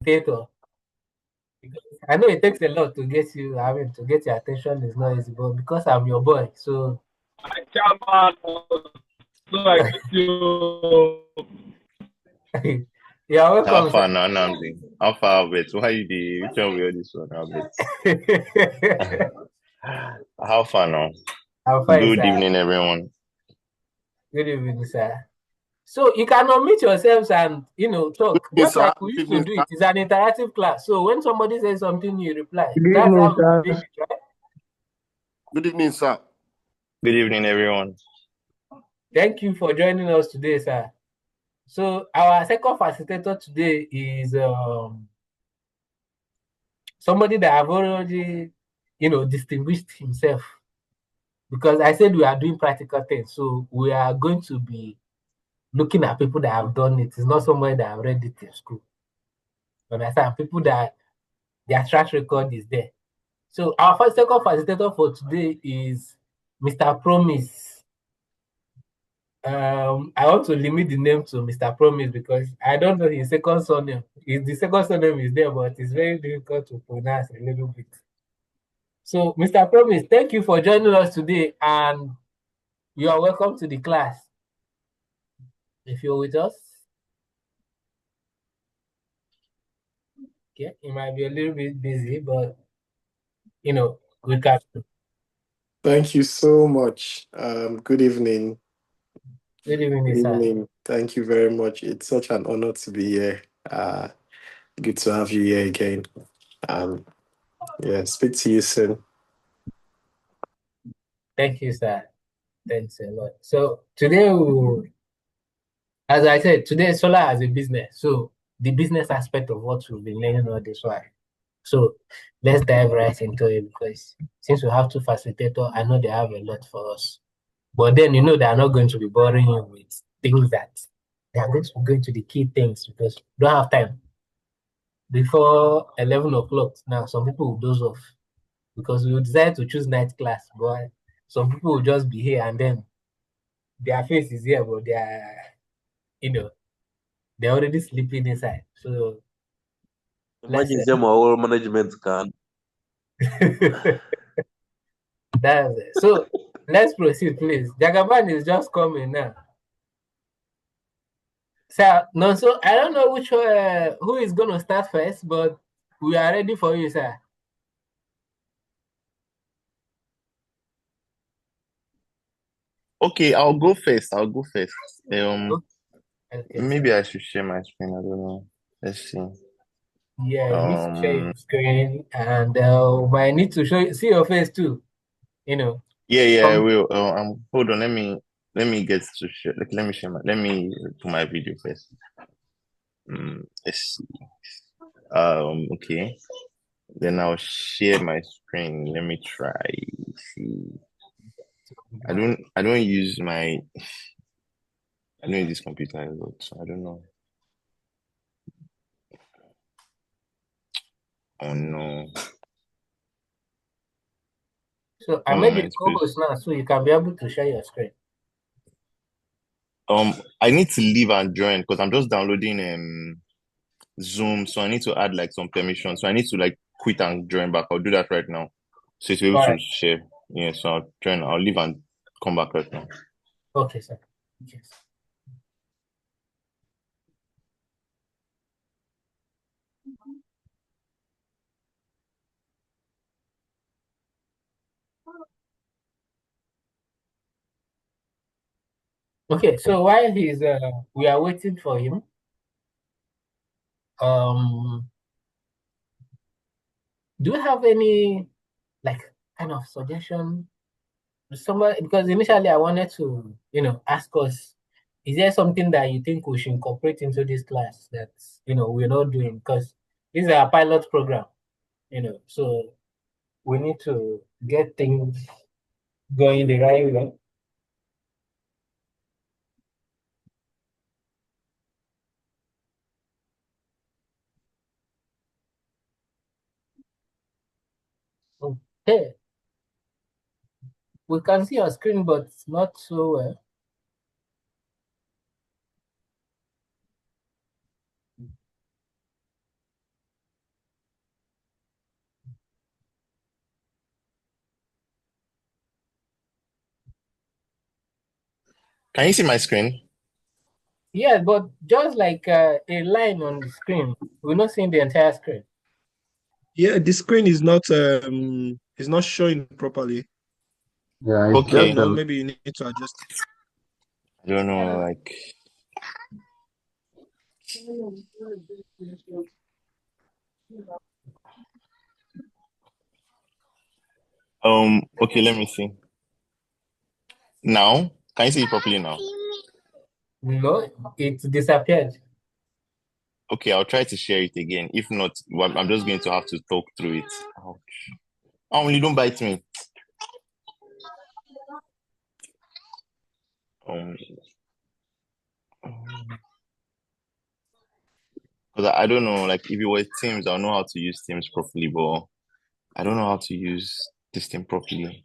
facilitator. Because I know it takes a lot to get you, I mean, to get your attention is not easy, but because I'm your boy, so I come out so I get you. you're How welcome, far now, Namdi? How far of it? Why you the which one will this one? sir. How far now? I'm fine, Good sir. evening, everyone. Good evening, sir. So you can unmute yourselves and talk. Good evening, Just sir. like we Good used to evening, do sir. it. It's an interactive class. So when somebody says something, you reply. Good That's evening, how we sir. do it, right? Good evening, sir. Good evening, everyone. Thank you for joining us today, sir. So our second facilitator today is somebody that have already, distinguished himself. Because I said we are doing practical things. So we are going to be looking at people that have done it. It's not somebody that have read it in school. Understand? People that their track record is there. So our second facilitator for today is Mr. Promise. I want to limit the name to Mr. Promise because I don't know his second surname. The second surname is there, but it's very difficult to pronounce a little bit. So, Mr. Promise, thank you for joining us today, and you are welcome to the class. If you're with us, okay, you might be a little bit busy, but we can. Thank you so much. Good evening. Good evening, Good sir. evening. Thank you very much. It's such an honor to be here. Good to have you here again. Speak to you soon. Thank you, sir. Thanks a lot. So today, as I said, today solar as a business. So the business aspect of what we've been learning all this while. So let's dive right into it because since we have two facilitators, I know they have a lot for us. But then they are not going to be boring you with things that they are going to go into the key things because we don't have time. Before 11 o'clock now, some people will doze off because we decided to choose night class, but some people will just be here and then their face is here, but they're already sleeping inside. So imagine them our management can. That's it. So let's proceed, please. Jagaban is just coming now. So no, so I don't know which who is gonna start first, but we are ready for you, sir. Okay, I'll go first. Okay. Maybe I should share my screen. I don't know. Let's see. Yeah, you need to share your screen, and I need to see your face too. Yeah, I will. Hold on. Let me get to share. Like, let me share my. Let me put my video first. Let's see. Okay. Then I'll share my screen. Let me try. See. I don't use my. I don't use this computer a lot, so I don't know. Oh no. So I made you co-host now, so you can be able to share your screen. I need to leave and join because I'm just downloading Zoom, so I need to add like some permissions. So I need to like quit and join back. I'll do that right now. So to be able to share. Yeah, so I'll join. I'll leave and come back right now. Okay, sir. Yes. Okay, so while we are waiting for him. Do you have any kind of suggestion? Somebody, because initially I wanted to, ask us, is there something that you think we should incorporate into this class that we're not doing? Because this is a pilot program, so we need to get things going the right way. Okay. We can see your screen, but not so well. Can you see my screen? Yes, but just like a line on the screen, we're not seeing the entire screen. Yeah, the screen is not showing properly. Yeah, it's I don't Okay. just know. a Maybe you need to adjust. I don't know, like okay, let me see. Now, can you see it properly now? No, it disappeared. Okay, I'll try to share it again. If not, well, I'm just going to have to talk through it. Ouch. You don't bite me. Um, because I don't know, like if it were Teams, I'll know how to use Teams properly, but I don't know how to use this thing properly.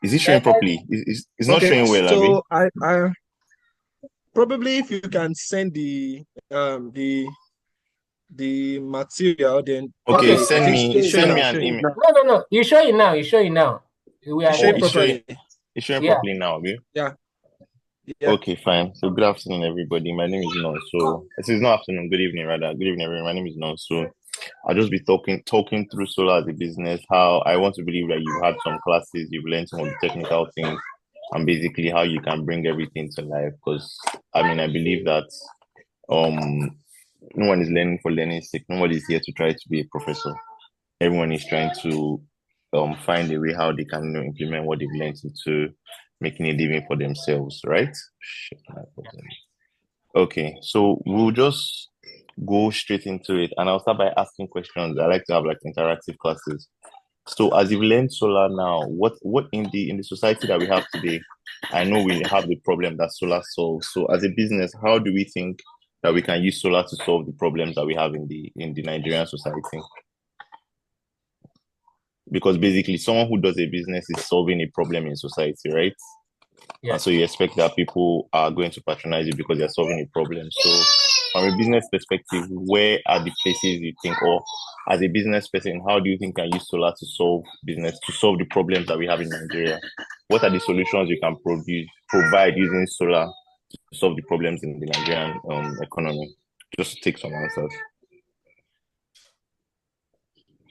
Is it showing And properly? It's not Okay, showing well, Abby. so I probably if you can send the material, then Okay, okay, I send think me it's showing send now. me It's an showing. email. no. You show it now. You show it now. We It's are showing It's here. showing properly. it's showing Yeah. properly now, Abby. Yeah, yeah. Okay, fine. So good afternoon, everybody. My name is Non. So it is not afternoon. Good evening, rather. Good evening, everyone. My name is Non. So I'll just be talking through solar as a business. How I want to believe that you've had some classes, you've learned some of the technical things, and basically how you can bring everything to life. Because I believe that um no one is learning for learning's sake. Nobody is here to try to be a professor. Everyone is trying to find a way how they can implement what they've learned into making a living for themselves, right? Shit, my problem. Okay, so we'll just go straight into it, and I'll start by asking questions. I like to have like interactive classes. So, as you've learned solar now, what in the society that we have today, I know we have the problem that solar solves. So, as a business, how do we think that we can use solar to solve the problems that we have in the Nigerian society? Because basically, someone who does a business is solving a problem in society, right? And Yes. so you expect that people are going to patronize you because they're solving a problem. So, from a business perspective, where are the places you think, or as a business person, how do you think can use solar to solve the problems that we have in Nigeria? What are the solutions you can provide using solar to solve the problems in the Nigerian economy? Just take some answers.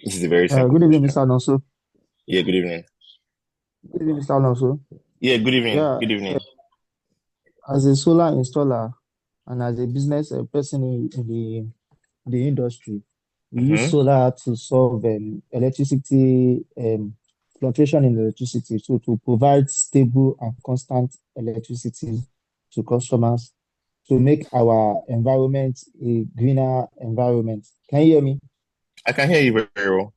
This is a very simple good evening, question. Mr. Alonso. Yeah, good evening. Good evening, Mr. Alonso. Yeah, good evening. Yeah, Good evening. as a solar installer and as a business person in the industry, we use Mm-hmm. solar to solve electricity fluctuation in electricity, so to provide stable and constant electricity to customers to make our environment a greener environment. Can you hear me? I can hear you very well.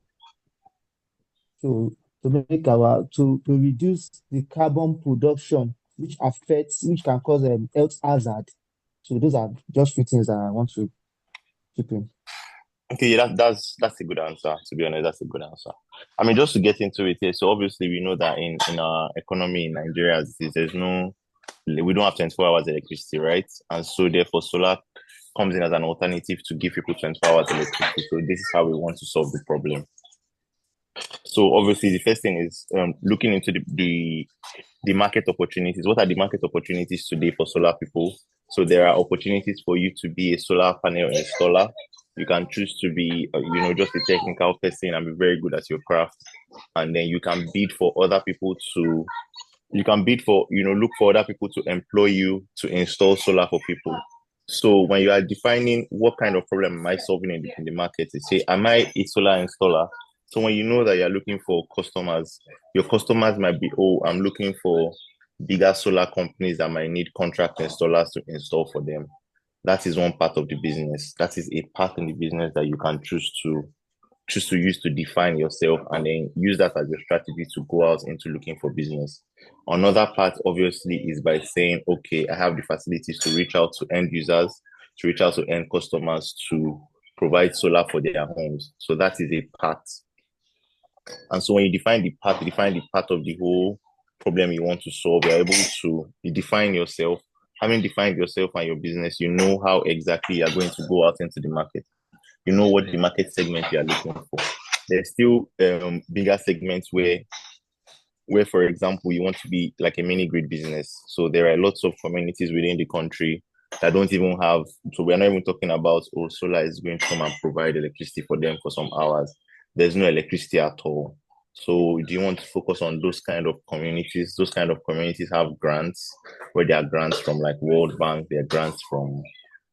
to to reduce the carbon production which can cause health hazard. So those are just few things that I want to keep in. Okay, yeah, that's a good answer. To be honest, that's a good answer. Just to get into it here. So obviously, we know that in our economy in Nigeria, as it is, we don't have 24 hours electricity, right? And so therefore, solar comes in as an alternative to give people 24 hours electricity. So this is how we want to solve the problem. So obviously, the first thing is looking into the market opportunities. What are the market opportunities today for solar people? So there are opportunities for you to be a solar panel installer. You can choose to be, just a technical person and be very good at your craft. And then you can bid for other people to, you can bid for, look for other people to employ you to install solar for people. So when you are defining what kind of problem am I solving in the market, you say, am I a solar installer? So when you know that you're looking for customers, your customers might be, oh, I'm looking for bigger solar companies that might need contract installers to install for them. That is one part of the business. That is a part in the business that you can choose to use to define yourself and then use that as your strategy to go out into looking for business. Another part, obviously, is by saying, okay, I have the facilities to reach out to end users, to reach out to end customers to provide solar for their homes. So that is a part. And so when you define the part of the whole problem you want to solve, you're able to define yourself. Having defined yourself and your business, you know how exactly you're going to go out into the market. You know what the market segment you are looking for. There's still bigger segments where where, for example, you want to be like a mini grid business. So there are lots of communities within the country that don't even have, so we're not even talking about, oh, solar is going to come and provide electricity for them for some hours. There's no electricity at all. So do you want to focus on those kind of communities? Those kind of communities have grants, where there are grants from like World Bank, there are grants from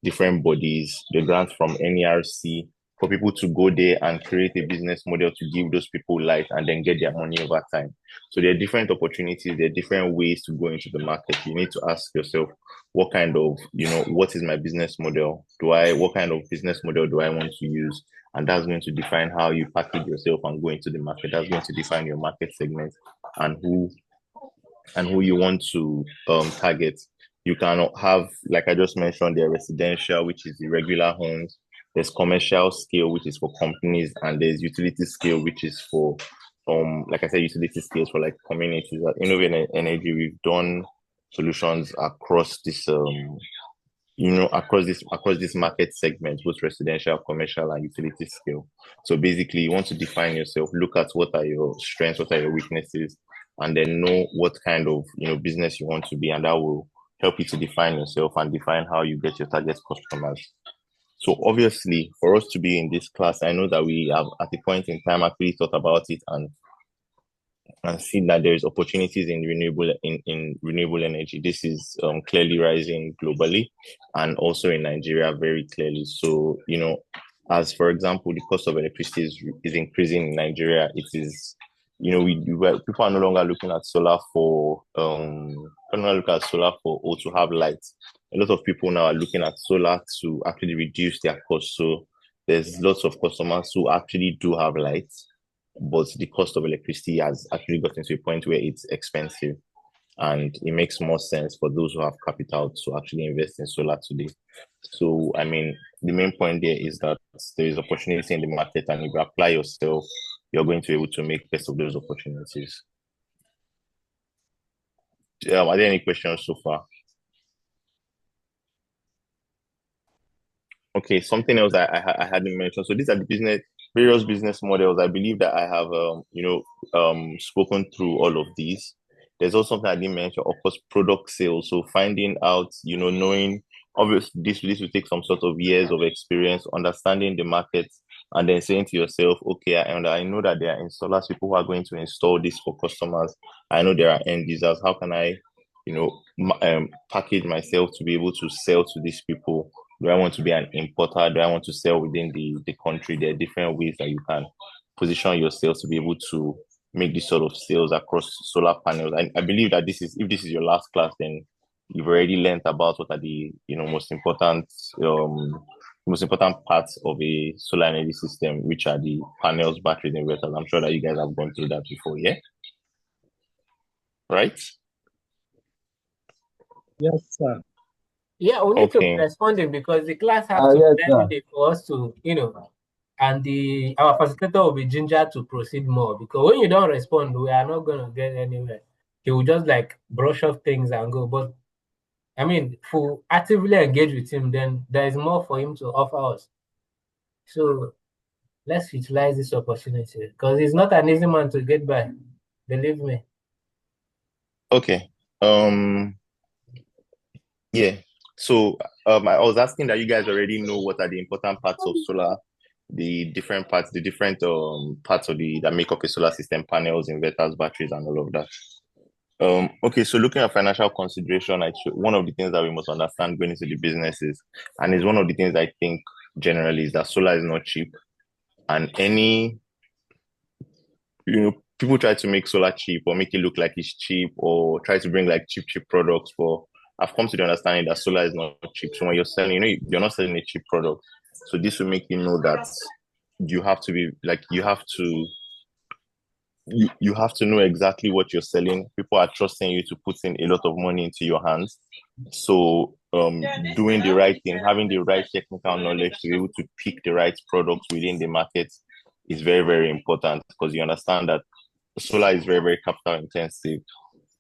different bodies, there are grants from NERC, for people to go there and create a business model to give those people light and then get their money over time. So there are different opportunities, there are different ways to go into the market. You need to ask yourself, what kind of, what is my business model? What kind of business model do I want to use? And that's going to define how you package yourself and go into the market. That's going to define your market segment and who you want to target. You can have, like I just mentioned, there residential, which is the regular homes. There's commercial scale, which is for companies, and there's utility scale, which is for, like I said, utility scales for like communities. At Innovate Energy, we've done solutions across this, across this market segment, both residential, commercial, and utility scale. So basically, you want to define yourself, look at what are your strengths, what are your weaknesses, and then know what kind of business you want to be, and that will help you to define yourself and define how you get your target customers. So obviously, for us to be in this class, I know that we have at a point in time actually thought about it and see that there is opportunities in renewable energy. This is clearly rising globally and also in Nigeria very clearly. So as for example, the cost of electricity is increasing in Nigeria. It is people are no longer looking at solar for or to have lights. A lot of people now are looking at solar to actually reduce their cost. So there's lots of customers who actually do have lights, but the cost of electricity has actually gotten to a point where it's expensive, and it makes more sense for those who have capital to actually invest in solar today. So, I mean, the main point there is that there is opportunity in the market, and if you apply yourself, you're going to be able to make best of those opportunities. Are there any questions so far? Okay, something else I hadn't mentioned. So these are the various business models. I believe that I have, spoken through all of these. There's also something I didn't mention, of course, product sales. So finding out, knowing, obviously, this will take some sort of years of experience, understanding the market, and then saying to yourself, okay, I know that there are installers, people who are going to install this for customers. I know there are end users. How can I, package myself to be able to sell to these people? Do I want to be an importer? Do I want to sell within the country? There are different ways that you can position yourself to be able to make this sort of sales across solar panels. I believe that if this is your last class, then you've already learned about what are the most important parts of a solar energy system, which are the panels, batteries, inverters. I'm sure that you guys have gone through that before, yeah? Right? Yes, sir. Yeah, we need to be Okay. responding because the class has to Yes, be sir. ready for us to, and our facilitator will be ginger to proceed more, because when you don't respond, we are not going to get anywhere. He will just like brush off things and go. But I mean, if we actively engage with him, then there is more for him to offer us. So let's utilize this opportunity, because he's not an easy man to get by. Believe me. Okay. Yeah. So I was asking that you guys already know what are the important parts of solar, the different parts of that make up a solar system: panels, inverters, batteries, and all of that. Okay, so looking at financial consideration, one of the things that we must understand going into the business is, and is one of the things I think generally, is that solar is not cheap, and people try to make solar cheap or make it look like it's cheap, or try to bring like cheap products. But I've come to the understanding that solar is not cheap. So when you're selling, you're not selling a cheap product. So this will make you know that you have to be like, you have to know exactly what you're selling. People are trusting you to put in a lot of money into your hands. So doing the right thing, having the right technical knowledge to be able to pick the right products within the market is very, very important, because you understand that solar is very, very capital intensive.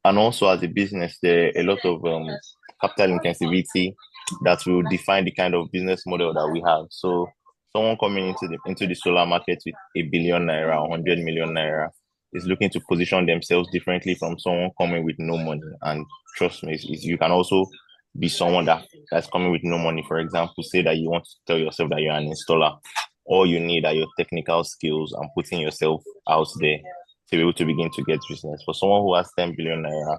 And also as a business, there are a lot of capital intensivity that will define the kind of business model that we have. So someone coming into the solar market with 1 billion naira, 100 million naira, is looking to position themselves differently from someone coming with no money. And trust me, you can also be someone that's coming with no money. For example, say that you want to tell yourself that you're an installer. All you need are your technical skills and putting yourself out there to be able to begin to get business. For someone who has 10 billion naira,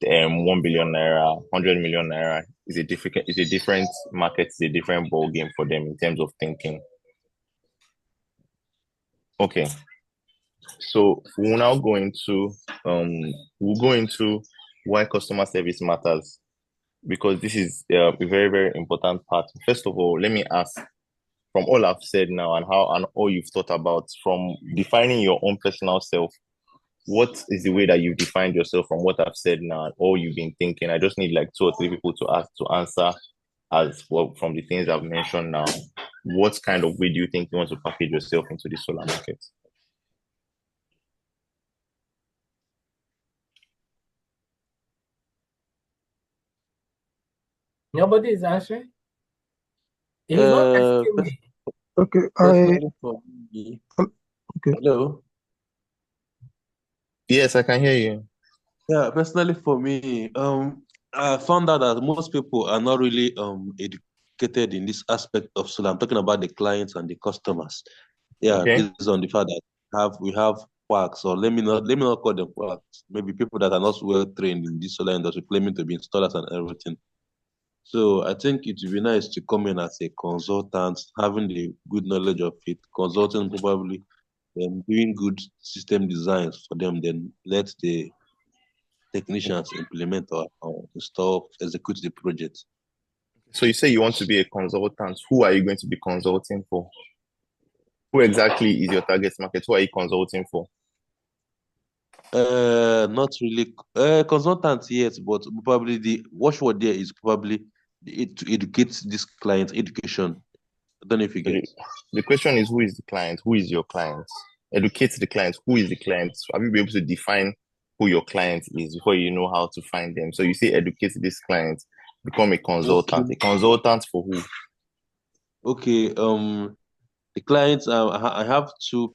1 billion naira, 100 million naira is a different market, it's a different ball game for them in terms of thinking. Okay, so we'll go into why customer service matters, because this is a very, very important part. First of all, let me ask, from all I've said now and all you've thought about, from defining your own personal self, what is the way that you've defined yourself from what I've said now and all you've been thinking? I just need like 2 or 3 people to answer as well from the things I've mentioned now. What kind of way do you think you want to package yourself into the solar market? Nobody is answering. He's not asking me. Okay, Personally for me, okay. hello. Yes, I can hear you. Yeah, personally for me, I found out that most people are not really educated in this aspect of solar. I'm talking about the clients and the customers. Yeah, Okay. based on the fact that we have quacks, or let me not call them quacks. Maybe people that are not well trained in this solar industry, claiming to be installers and everything. So I think it would be nice to come in as a consultant, having the good knowledge of it, consulting probably, doing good system designs for them, then let the technicians implement or install, execute the project. So you say you want to be a consultant. Who are you going to be consulting for? Who exactly is your target market? Who are you consulting for? Not really consultants yet, but probably the watchword there is probably to educate this client, education. I don't know if you So get. the question is, who is the client? Who is your client? Educate the client. Who is the client? Have you been able to define who your client is before you know how to find them? So you say educate this client, become a consultant. Okay. A consultant for who? Okay. The clients. I have two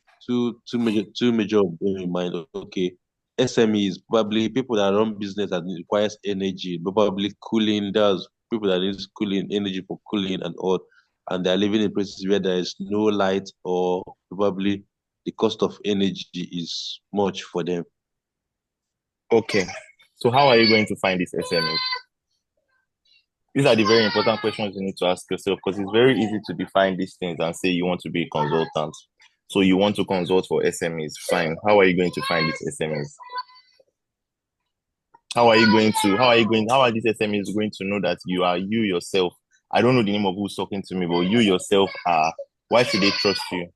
major in mind. Okay. SMEs, probably people that run business that requires energy, probably cooling. There's people that need cooling energy for cooling and all, and they're living in places where there is no light, or probably the cost of energy is much for them. Okay. So how are you going to find these SMEs? These are the very important questions you need to ask yourself, because it's very easy to define these things and say you want to be a consultant. So you want to consult for SMEs. Fine. How are you going to find these SMEs? How are these SMEs going to know that you are you yourself? I don't know the name of who's talking to me, but you yourself are. Why should they trust you?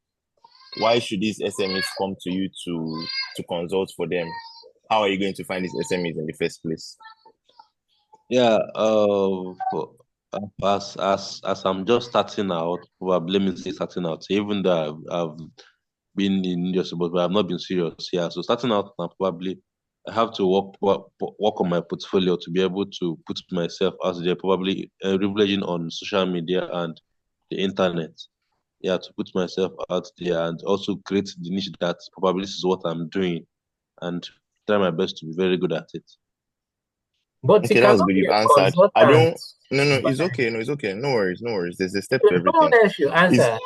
Why should these SMEs come to you to consult for them? How are you going to find these SMEs in the first place? Yeah. As I'm just starting out, probably let me say starting out. Even though I've been in industry, but I've not been serious. Yeah. So starting out now, probably I have to work on my portfolio to be able to put myself out there. Probably leveraging on social media and the internet. Yeah, to put myself out there and also create the niche that probably this is what I'm doing, and try my best to be very good at it. But you Okay, that's cannot good. be You've a answered. I consultant. don't. No, no, it's okay. No, it's okay. No worries. No worries. There's a step to Someone everything. else should Is answer.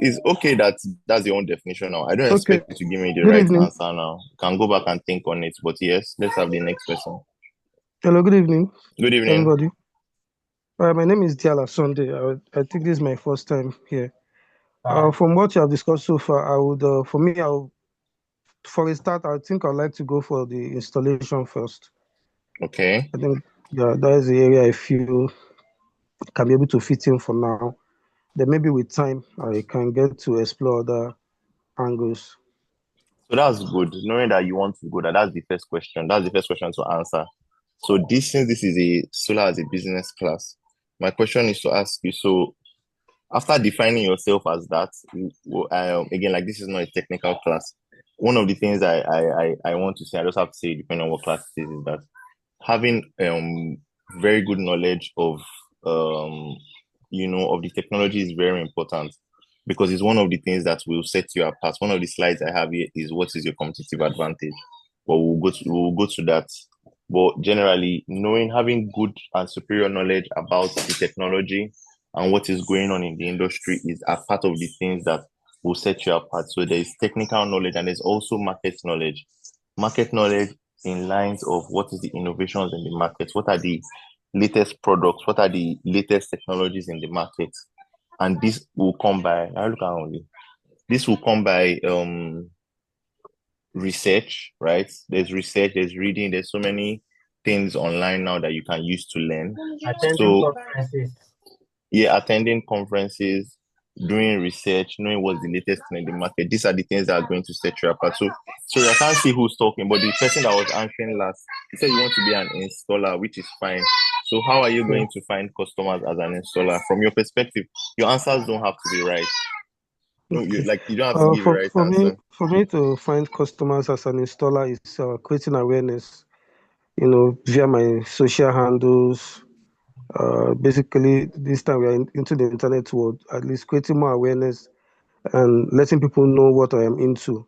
is okay that that's your own definition now. I don't Okay. expect you to give me the Good right evening. answer now. You can go back and think on it. But yes, let's have the next person. Hello, good evening, Good evening. everybody. My name is Diala Sunday. I think this is my first time here. From what you have discussed so far, for a start, I think I'd like to go for the installation first. Okay. I think, yeah, that is the area I feel can be able to fit in for now. Then maybe with time, I can get to explore other angles. So that's good. Knowing that you want to go, that's the first question. That's the first question to answer. So since this is a solar as a business class, my question is to ask you, so after defining yourself as that, again, like this is not a technical class. One of the things I want to say, I just have to say, depending on what class it is that having very good knowledge of of the technology is very important. because it's one of the things that will set you apart. One of the slides I have here is what is your competitive advantage, but we'll go to that. But generally, having good and superior knowledge about the technology and what is going on in the industry is a part of the things that will set you apart. So there is technical knowledge and there's also market knowledge. Market knowledge in lines of what is the innovations in the market, what are the latest products, what are the latest technologies in the market, and this will come by. I look at only. This will come by research, right? There's research, there's reading, there's so many things online now that you can use to learn. Attending So conferences. yeah, attending conferences, doing research, knowing what's the latest thing in the market. These are the things that are going to set you apart. So sorry, I can't see who's talking, but the person that was answering last, he said you want to be an installer, which is fine. So how are you going to find customers as an installer? From your perspective, your answers don't have to be right. No, Okay. you don't have to give a For right for me answer. for me to find customers as an installer is creating awareness, via my social handles. Basically, this time we are into the internet world, at least creating more awareness and letting people know what I am into,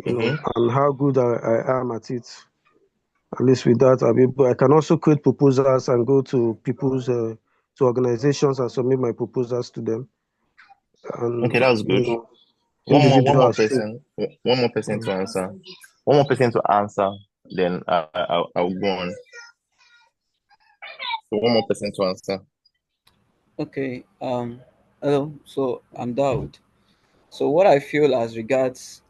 Mm-hmm. and how good I am at it. At least with that, I can also create proposals and go to to organizations and submit my proposals to them. Okay, And, that's good. One more individuals too. person, one more person to answer. One more person to answer. Then I'll go on. So one more person to answer. Okay. Hello. So I'm Daud. So what I feel as regards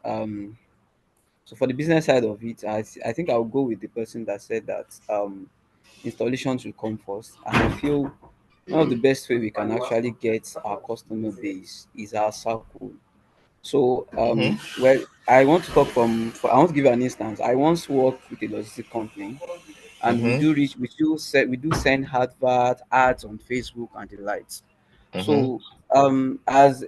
so for the business side of it, I think I'll go with the person that said that installations will come first, and I feel one of the best way we can actually get our customer base is our circle. So Mm-hmm. well, I want to talk I want to give you an instance. I once worked with a logistic company, and Mm-hmm. we do send ads on Facebook and the likes. Mm-hmm. So as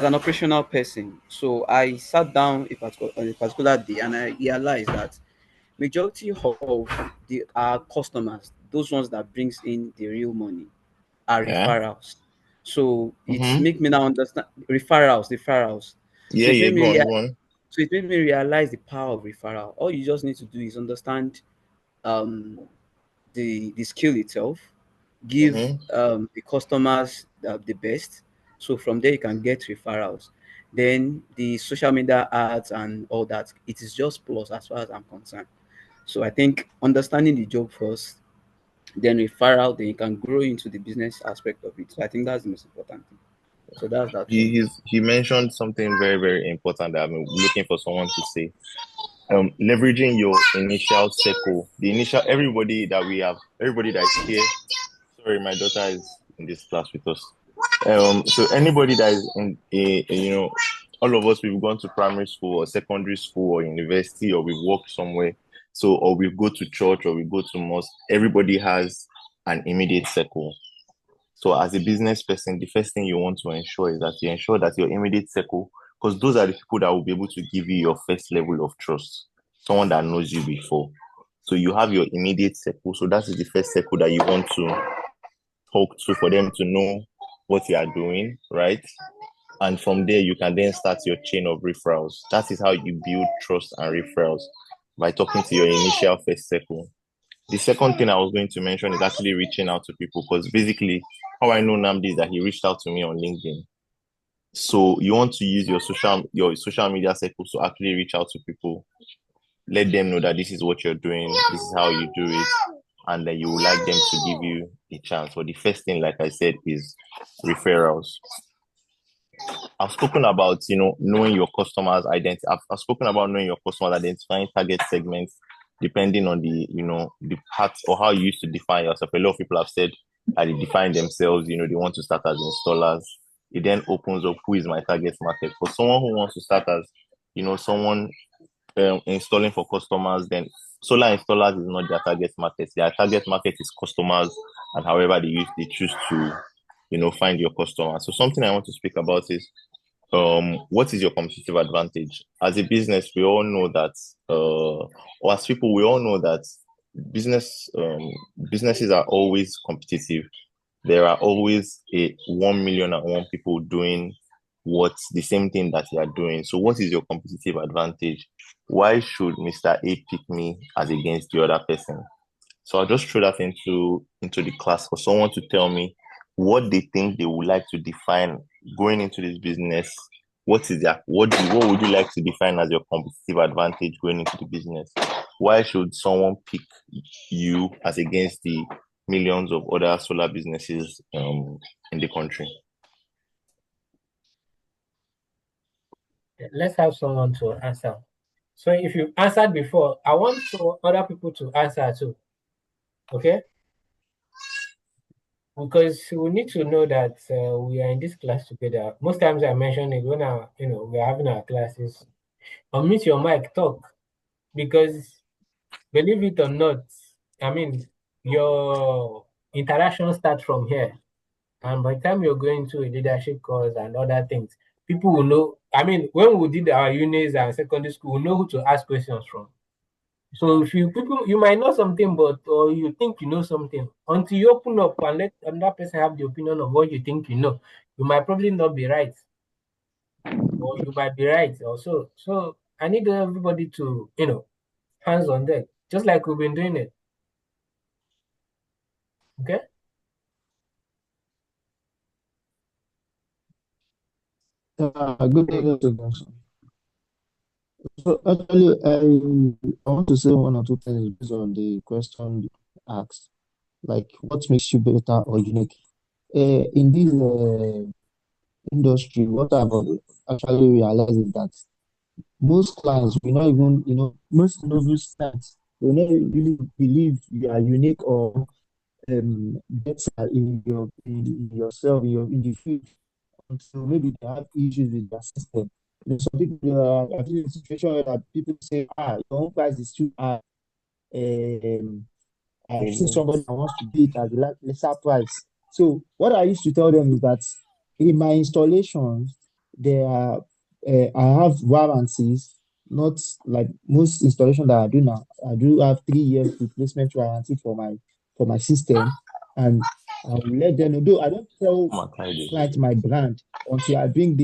an operational person, so I sat down on a particular day, and I realized that majority of our customers, those ones that brings in the real money, are Yeah. referrals. So it's Mm-hmm. make me now understand referrals. So Yeah, it yeah, made me go on, rea- go on. so it made me realize the power of referral. All you just need to do is understand um the skill itself, give Mm-hmm. the customers the best. So from there you can get referrals. Then the social media ads and all that, it is just plus as far as I'm concerned. So I think understanding the job first, then referral, then you can grow into the business aspect of it. So I think that's the most important thing. So that's that for me. He mentioned something very, very important that I'm looking for someone to say. Leveraging your initial circle, the initial everybody that is here. Sorry, my daughter is in this class with us. So anybody that is in all of us, we've gone to primary school or secondary school or university, or we've worked somewhere. So, or we go to church or we go to mosque. Everybody has an immediate circle. So as a business person, the first thing you want to ensure is that you ensure that your immediate circle, because those are the people that will be able to give you your first level of trust, someone that knows you before. So you have your immediate circle. So that is the first circle that you want to talk to for them to know what you are doing, right? And from there, you can then start your chain of referrals. That is how you build trust and referrals, by talking to your initial first circle. The second thing I was going to mention is actually reaching out to people, because basically how I know Namdi is that he reached out to me on LinkedIn. So you want to use your social media circles to actually reach out to people, let them know that this is what you're doing, this is how you do it, and then you would like them to give you a chance. But the first thing, like I said, is referrals. I've spoken about knowing your customers' identity. I've spoken about knowing your customers, identifying target segments, depending on the part or how you used to define yourself. A lot of people have said that they define themselves. They want to start as installers. It then opens up who is my target market. For someone who wants to start as someone installing for customers, then solar installers is not their target market. Their target market is customers, and however they choose to find your customers. So something I want to speak about is what is your competitive advantage as a business? We all know that or as people, we all know that businesses are always competitive. there are always 1,000,001 people doing what's the same thing that you are doing. So what is your competitive advantage? Why should Mr. A pick me as against the other person? So I'll just throw that into the class for someone to tell me what they think they would like to define going into this business. What is that? What would you like to define as your competitive advantage going into the business? Why should someone pick you as against the millions of other solar businesses in the country? Let's have someone to answer. So if you answered before, I want other people to answer too. Okay? Because we need to know that we are in this class together. Most times I mention it when we're having our classes. Unmute your mic, talk. Because believe it or not, I mean, your interaction starts from here. And by the time you're going to a leadership course and other things, people will know. I mean, when we did our unis and secondary school, we know who to ask questions from. So if you might know something, but or you think you know something, until you open up and let another person have the opinion of what you think you know, you might probably not be right, or you might be right also. So I need everybody to hands on deck, just like we've been doing it. Okay. Good day, Dr. So actually, I want to say one or two things based on the question asked, like what makes you better or unique. In this industry, what I've actually realized is that most clients will not even, most novice clients will not really believe you are unique or better in yourself in the field until maybe they have issues with their system. There's some people I've been in a situation where that people say, your own price is too high. Um, I've seen somebody that wants to do it at the lesser price. So what I used to tell them is that in my installations, there are I have warranties, not like most installation that I do now. I do have 3 years replacement warranty for my system, and I will let them know. Though I don't tell clients my brand until I bring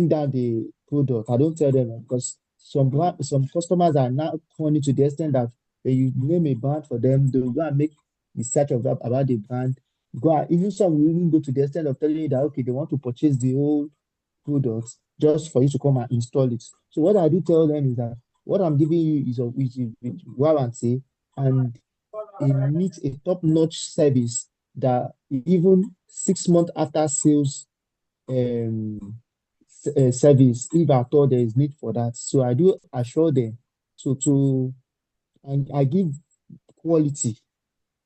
down the product. I don't tell them because some customers are now funny to the extent that when you name a brand for them, they'll go and make research about the brand. Even some will even go to the extent of telling you that okay, they want to purchase the whole product just for you to come and install it. So what I do tell them is that what I'm giving you is with warranty and it needs a top-notch service that even 6 months after sales um, service, if at all there is need for that. So I do assure them. And I give quality.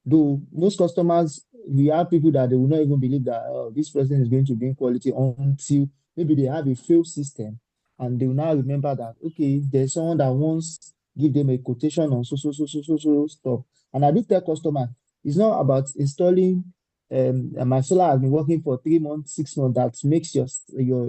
Though most customers, we have people that they will not even believe that this person is going to bring quality until maybe they have a failed system and they will now remember that okay, there's someone that wants give them a quotation on so stuff. And I do tell customer, it's not about installing my solar has been working for 3 months, 6 months that makes your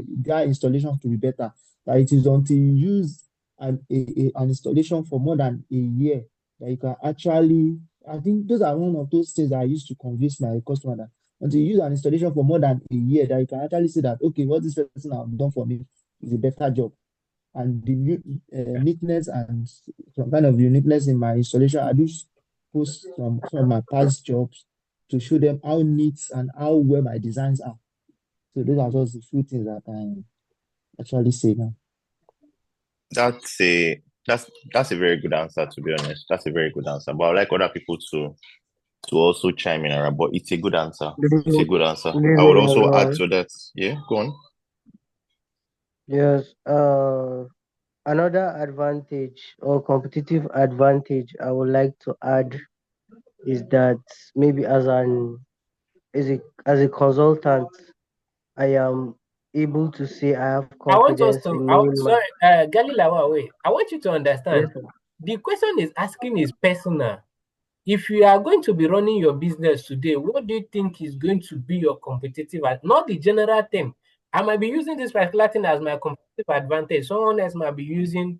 their installation to be better. That it is until you use an installation for more than a year that you can actually I think those are one of those things that I used to convince my customer that until you use an installation for more than a year, that you can actually say that okay, what this person has done for me is a better job. And the neatness and some kind of uniqueness in my installation, I do post some of my past jobs to show them how neat and how well my designs are. So those are just a few things that I actually say now. That's a very good answer, to be honest. That's a very good answer. But I'd like other people to also chime in around. But it's a good answer. It's a good answer. I would also add to that. Yeah, go on. Yes. Another advantage or competitive advantage I would like to add is that maybe as a consultant, I am able to say I have I want us confidence to. in knowing my. Sorry, Galila, wait. I want you to understand. Yes, sir. The question is asking is personal. If you are going to be running your business today, what do you think is going to be your not the general thing? I might be using this particular thing as my competitive advantage. Someone else might be using,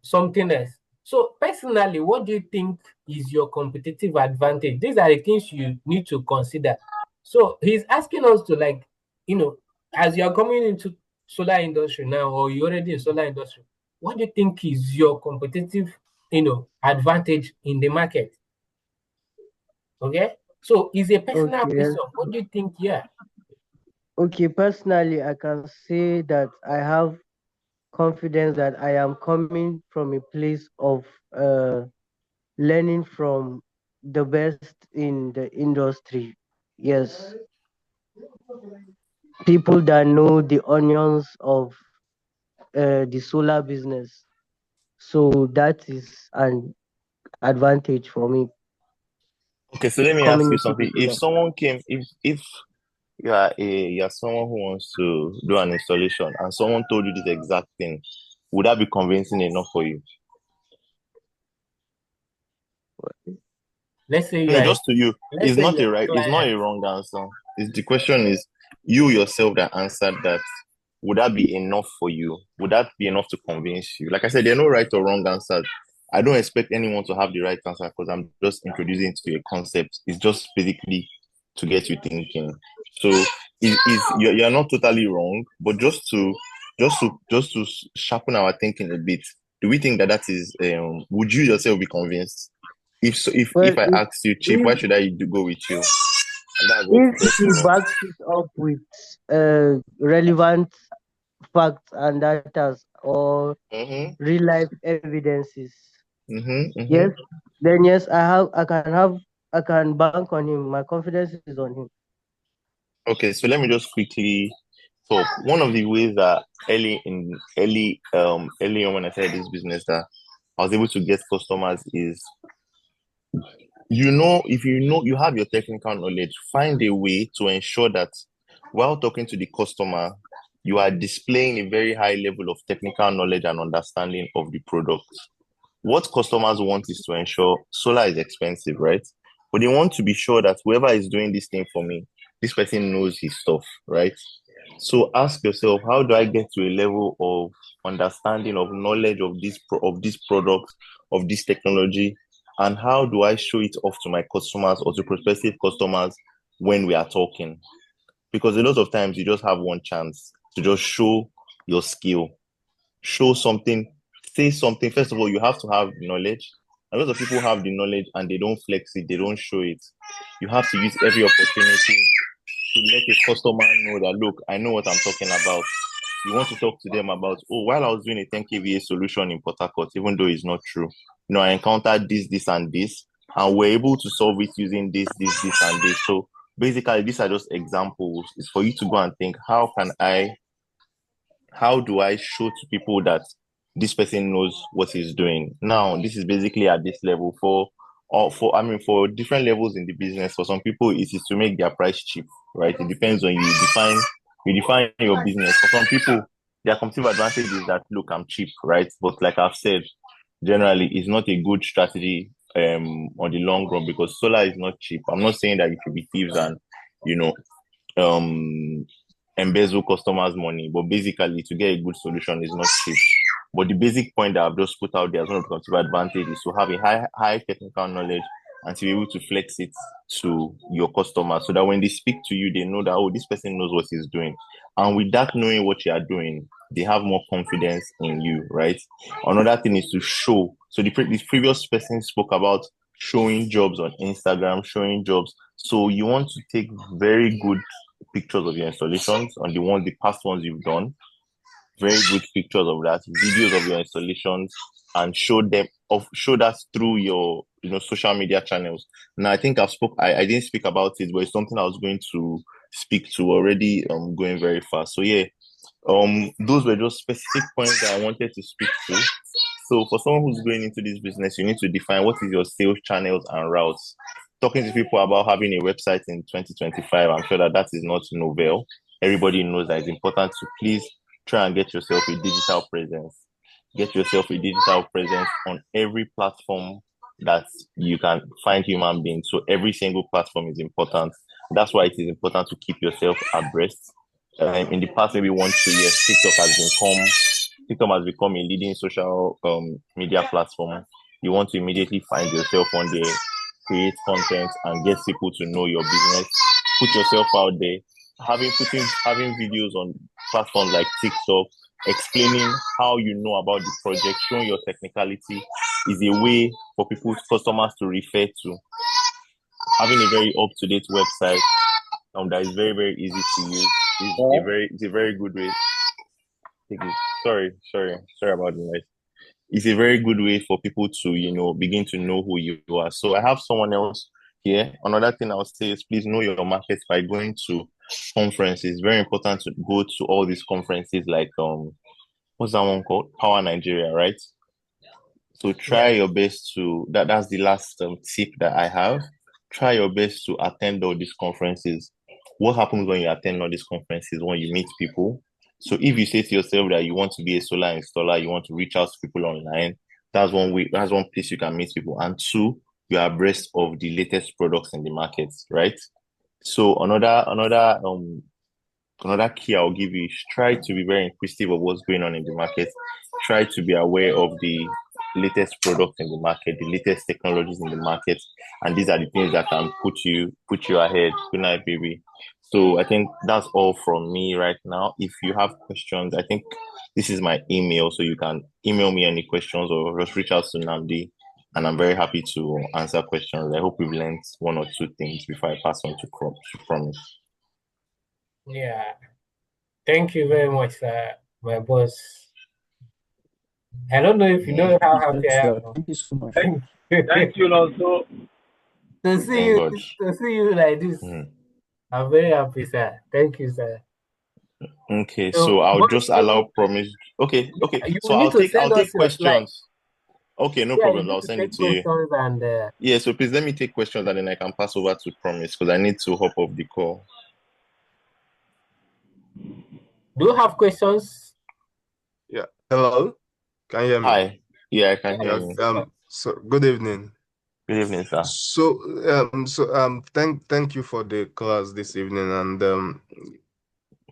something else. So personally, what do you think is your competitive advantage? These are the things you need to consider. So he's asking us to, like, as you're coming into solar industry now, or you're already in solar industry, what do you think is your competitive, advantage in the market? Okay. So it's a personal Okay. question. What do you think? Yeah. Okay, personally, I can say that I have confidence that I am coming from a place of learning from the best in the industry. Yes, people that know the onions of the solar business. So that is an advantage for me Okay, so let me ask coming you into the something. If solar. someone came, if you're someone who wants to do an installation and someone told you this exact thing, would that be convincing enough for you? Let's say you No, are. just to you. Let's It's say not you're a a right, it's not client. a wrong answer. The question is you yourself that answered that. Would that be enough for you? Would that be enough to convince you? Like I said, there are no right or wrong answers. I don't expect anyone to have the right answer because I'm just introducing to a concept. It's just basically to get you thinking. So you're not totally wrong, but just to sharpen our thinking a bit. Do we think that that is? Would you yourself be convinced? If so, if Well, I asked you, Chief, why should I go with you? And that's what the if he question was. backs it up with relevant facts and data or Mm-hmm. real life evidences, Mm-hmm. Mm-hmm. yes, then yes, I can bank on him. My confidence is on him. Okay, so let me just quickly talk. One of the ways that early on when I started this business that I was able to get customers is, if you have your technical knowledge, find a way to ensure that while talking to the customer, you are displaying a very high level of technical knowledge and understanding of the product. What customers want is to ensure solar is expensive, right? But they want to be sure that whoever is doing this thing for me, this person knows his stuff, right? So ask yourself, how do I get to a level of understanding of knowledge of this product, of this technology, and how do I show it off to my customers or to prospective customers when we are talking? Because a lot of times you just have one chance to just show your skill, show something, say something. First of all, you have to have knowledge. A lot of people have the knowledge and they don't flex it, they don't show it. You have to use every opportunity to let a customer know that, look, I know what I'm talking about. You want to talk to them about, oh, while I was doing a 10 kVA solution in Port Harcourt, even though it's not true, I encountered this, and this, and we're able to solve it using this, and this. So basically, these are just examples. It's for you to go and think, how do I show to people that this person knows what he's doing? Now, this is basically at this level for different levels in the business. For some people, it is to make their price cheap, right? It depends on you define your business. For some people, their competitive advantage is that, look, I'm cheap, right? But like I've said, generally, it's not a good strategy on the long run because solar is not cheap. I'm not saying that you should be thieves and you know um embezzle customers' money, but basically to get a good solution is not cheap. But the basic point that I've just put out there as one of the competitive advantages is to have a high technical knowledge and to be able to flex it to your customers so that when they speak to you, they know that, oh, this person knows what he's doing. And with that knowing what you are doing, they have more confidence in you, right? Another thing is to show. So the previous person spoke about showing jobs on Instagram, showing jobs. So you want to take very good pictures of your installations on the past ones you've done, very good pictures of that, videos of your installations, and show that through your social media channels. Now I think I didn't speak about it, but it's something I was going to speak to already, going very fast. So yeah, those were just specific points that I wanted to speak to. So for someone who's going into this business, you need to define what is your sales channels and routes. Talking to people about having a website in 2025, I'm sure that is not novel. Everybody knows that it's important to please try and get yourself a digital presence. Get yourself a digital presence on every platform that you can find human beings. So every single platform is important. That's why it is important to keep yourself abreast. In the past maybe 1-2 years, TikTok has become TikTok has become a leading social media platform. You want to immediately find yourself on there, create content, and get people to know your business. Put yourself out there. Having videos on platforms like TikTok, explaining how you know about the project, showing your technicality is a way for customers to refer to. Having a very up-to-date website that is very, very easy to use is a very good way. Sorry about the noise. It's a very good way for people to, begin to know who you are. So I have someone else here. Another thing I'll say is please know your market by going to conferences. Very important to go to all these conferences like what's that one called? Power Nigeria, right? So try your best that's the last tip that I have. Try your best to attend all these conferences. What happens when you attend all these conferences? When you meet people. So if you say to yourself that you want to be a solar installer, you want to reach out to people online, that's one way, that's one place you can meet people. And two, you are abreast of the latest products in the market, right? So another key I'll give you is try to be very inquisitive of what's going on in the market. Try to be aware of the latest products in the market, the latest technologies in the market, and these are the things that can put you ahead. Good night, baby. So I think that's all from me right now. If you have questions, I think this is my email, so you can email me any questions or just reach out to Namdi, and I'm very happy to answer questions. I hope we've learned one or two things before I pass on to Promise. Yeah. Thank you very much, my boss. I don't know if you know how happy I am. Thank you so much. Thank you, also. To see you like this, I'm very happy, sir. Thank you, sir. Okay, so I'll just allow Promise. Okay. So I'll take questions. Okay, no problem. I'll send it to you. Yeah, so please let me take questions and then I can pass over to Promise because I need to hop off the call. Do you have questions? Yeah. Hello. Can you hear me? Hi. Yeah, I can hear you. So good evening. Good evening, sir. Thank you for the class this evening. And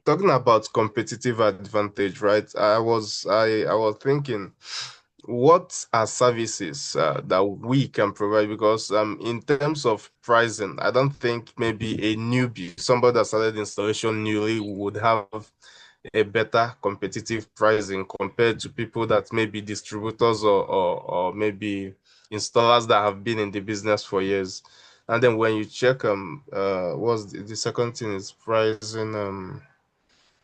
talking about competitive advantage, right? I was thinking, what are services that we can provide? Because in terms of pricing, I don't think maybe a newbie, somebody that started installation newly, would have a better competitive pricing compared to people that may be distributors or maybe installers that have been in the business for years. And then when you check what's the second thing is pricing.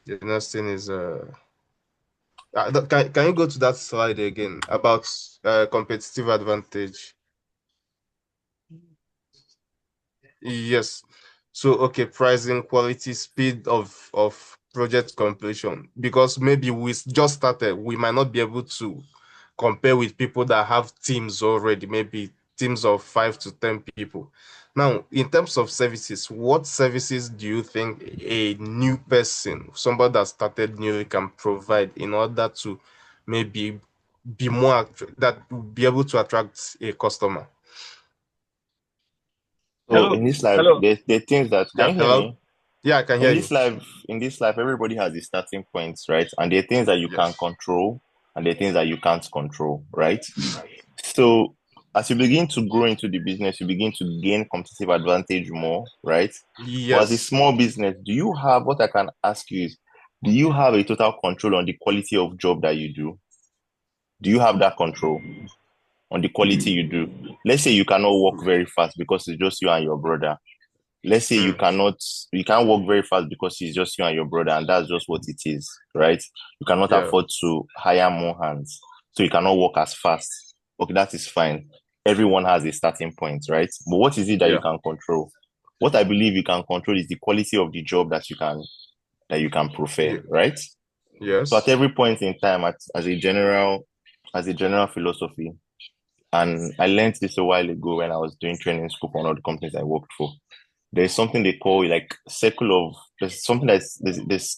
The next thing is can you go to that slide again about competitive advantage? Yes. So okay, pricing, quality, speed of project completion. Because maybe we just started, we might not be able to compare with people that have teams already, maybe teams of 5 to 10 people. Now, in terms of services, what services do you think a new person, somebody that started newly, can provide in order to maybe be be able to attract a customer? So in this life, there are things that can you hear me? Yeah, I can hear you. In this life, everybody has the starting points, right? And there are things that you can control and there are things that you can't control, right? So as you begin to grow into the business, you begin to gain competitive advantage more, right? Yes. But as a small business, what I can ask you is, do you have a total control on the quality of job that you do? Do you have that control on the quality you do? Let's say you cannot work very fast because it's just you and your brother. Let's say you can't work very fast because it's just you and your brother, and that's just what it is, right? You cannot afford to hire more hands, so you cannot work as fast. Okay, that is fine. Everyone has a starting point, right? But what is it that you can control? What I believe you can control is the quality of the job that you can prefer, right? Yes. So at every point in time, as a general philosophy, and I learned this a while ago when I was doing training school for one of the companies I worked for. There's something they call like there's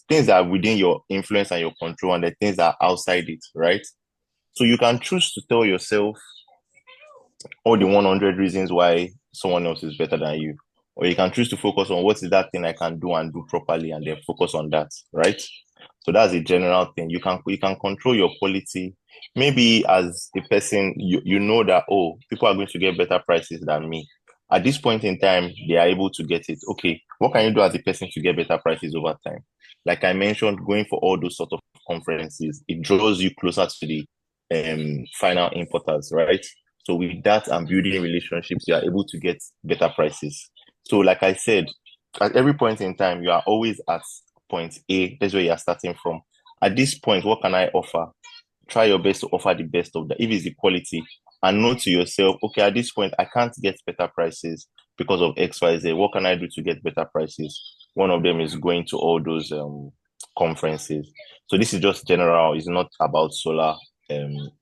things that are within your influence and your control, and the things that are outside it, right? So you can choose to tell yourself all the 100 reasons why someone else is better than you, or you can choose to focus on what is that thing I can do and do properly, and then focus on that, right? So that's a general thing. You can control your quality. Maybe as a person, you know that, oh, people are going to get better prices than me. At this point in time, they are able to get it. Okay, what can you do as a person to get better prices over time? Like I mentioned, going for all those sort of conferences, it draws you closer to the final importers, right? So with that and building relationships, you are able to get better prices. So like I said, at every point in time, you are always at point A. That's where you are starting from. At this point, what can I offer? Try your best to offer the best of that. If it's the quality, and know to yourself, okay, at this point, I can't get better prices because of XYZ. What can I do to get better prices? One of them is going to all those conferences. So this is just general. It's not about solar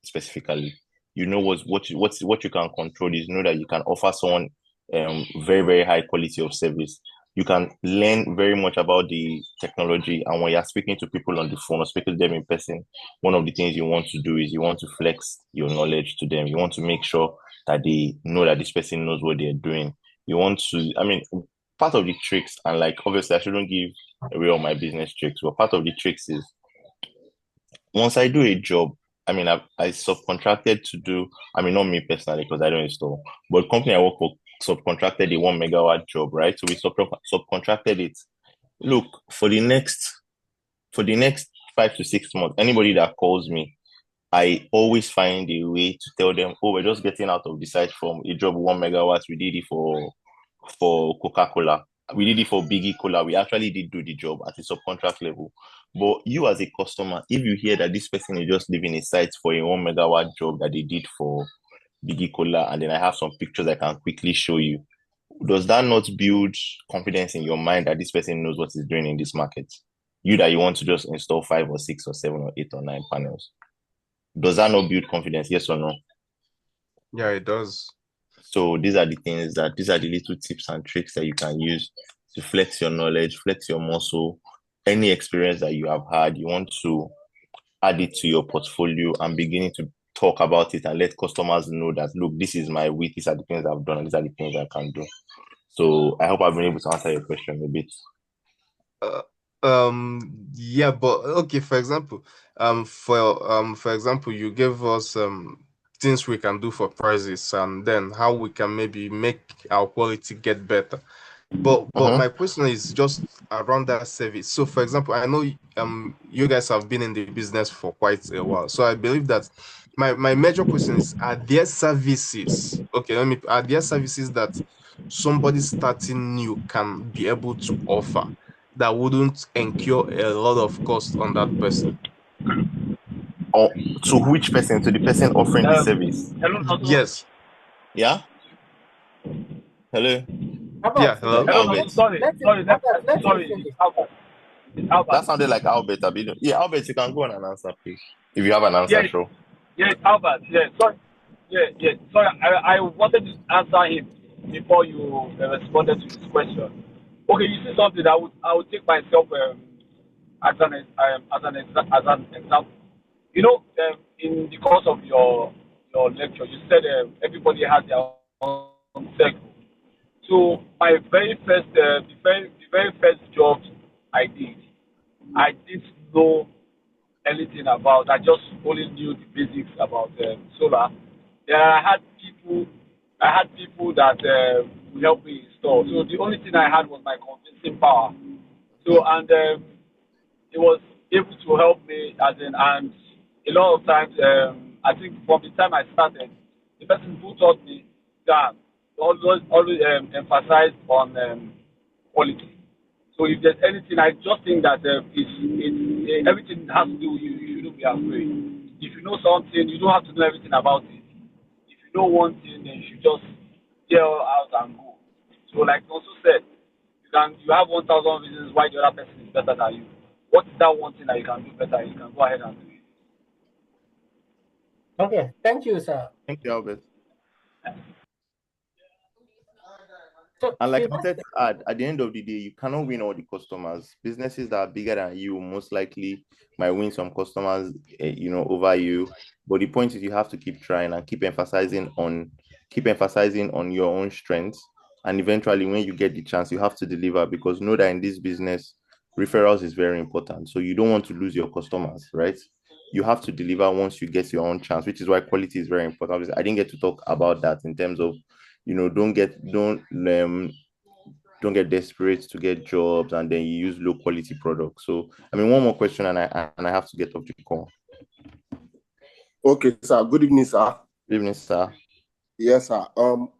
specifically. You know what you can control is know that you can offer someone very, very high quality of service. You can learn very much about the technology, and when you're speaking to people on the phone or speaking to them in person, one of the things you want to do is you want to flex your knowledge to them. You want to make sure that they know that this person knows what they're doing. You want to, I mean, part of the tricks, and like obviously I shouldn't give away all my business tricks, but part of the tricks is once I do a job, I mean, I subcontracted to do, I mean, not me personally because I don't install, but company I work for subcontracted a 1 megawatt job, right? So we subcontracted it. Look, for the next 5 to 6 months, anybody that calls me, I always find a way to tell them, oh, we're just getting out of the site from a job 1 megawatt. We did it for Coca-Cola. We did it for Biggie Cola. We actually did do the job at a subcontract level. But you as a customer, if you hear that this person is just leaving a site for a 1 megawatt job that they did for Biggie Cola, and then I have some pictures I can quickly show you, does that not build confidence in your mind that this person knows what he's doing in this market? You that you want to just install 5 or 6 or 7 or 8 or 9 panels. Does that not build confidence? Yes or no? Yeah, it does. So these are the little tips and tricks that you can use to flex your knowledge, flex your muscle, any experience that you have had, you want to add it to your portfolio and beginning to talk about it and let customers know that, look, this is my way, these are the things I've done, and these are the things I can do. So I hope I've been able to answer your question a bit. Uh, yeah, but okay, for example, you gave us things we can do for prices and then how we can maybe make our quality get better. But Uh-huh. my question is just around that service. So for example, I know you guys have been in the business for quite a while. So I believe that my major question is, are there services, okay, are there services that somebody starting new can be able to offer that wouldn't incur a lot of cost on that person? Or to which person? To the person offering the service? Hello, Nasu. Yes. Yeah? Hello? Yeah, Albert, hello. Like Hello, Albert. Nasu. Sorry, let him, sorry, Albert, let him sorry. It's finish. Albert. It's Albert. That sounded like Albert. Yeah, Albert, you can go on and answer, please. If you have an Yeah, answer, sure. yeah, it's Albert. Yeah, sorry. Yeah, yeah. Sorry, I wanted to answer him before you responded to his question. Okay, you see something I would take myself as an example. You know, in the course of your lecture, you said everybody has their own circle. So my very first, the very first job I didn't know anything about. I just only knew the basics about solar. Then I had people that would help me install. So the only thing I had was my convincing power. So and it was able to help me as in, and a lot of times I think from the time I started, the person who taught me that always emphasized on quality. So if there's anything, I just think that everything has to do with you. You shouldn't be afraid. If you know something, you don't have to know everything about it. If you know one thing, then you should just yell out and go. So like also said, you have 1,000 reasons why the other person is better than you. What is that one thing that you can do better? You can go ahead and do it. Okay, thank you, sir. Thank you, Albert. So, And like I Stephen, said, at the end of the day, you cannot win all the customers. Businesses that are bigger than you most likely might win some customers, over you. But the point is, you have to keep trying and keep emphasizing on your own strengths. And eventually, when you get the chance, you have to deliver because know that in this business, referrals is very important. So you don't want to lose your customers, right? You have to deliver once you get your own chance, which is why quality is very important. I didn't get to talk about that in terms of, don't get desperate to get jobs and then you use low quality products. So I mean, one more question and I have to get off the call. Okay, sir. Good evening, sir. Good evening, sir. Yes, sir. How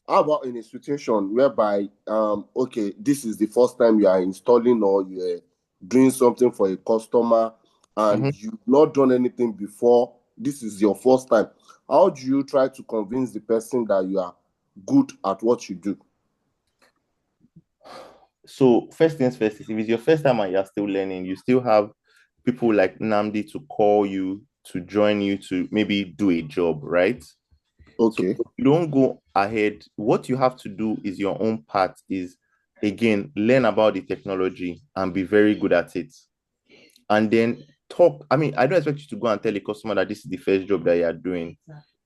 about in a situation whereby okay, this is the first time you are installing or you're doing something for a customer and you've not done anything before, this is your first time. How do you try to convince the person that you are good at what you do? So first things first, if it's your first time and you're still learning, you still have people like Namdi to call you, to join you, to maybe do a job, right? Okay. So you don't go ahead. What you have to do is your own part is, again, learn about the technology and be very good at it. And then talk. I mean, I don't expect you to go and tell a customer that this is the first job that you are doing.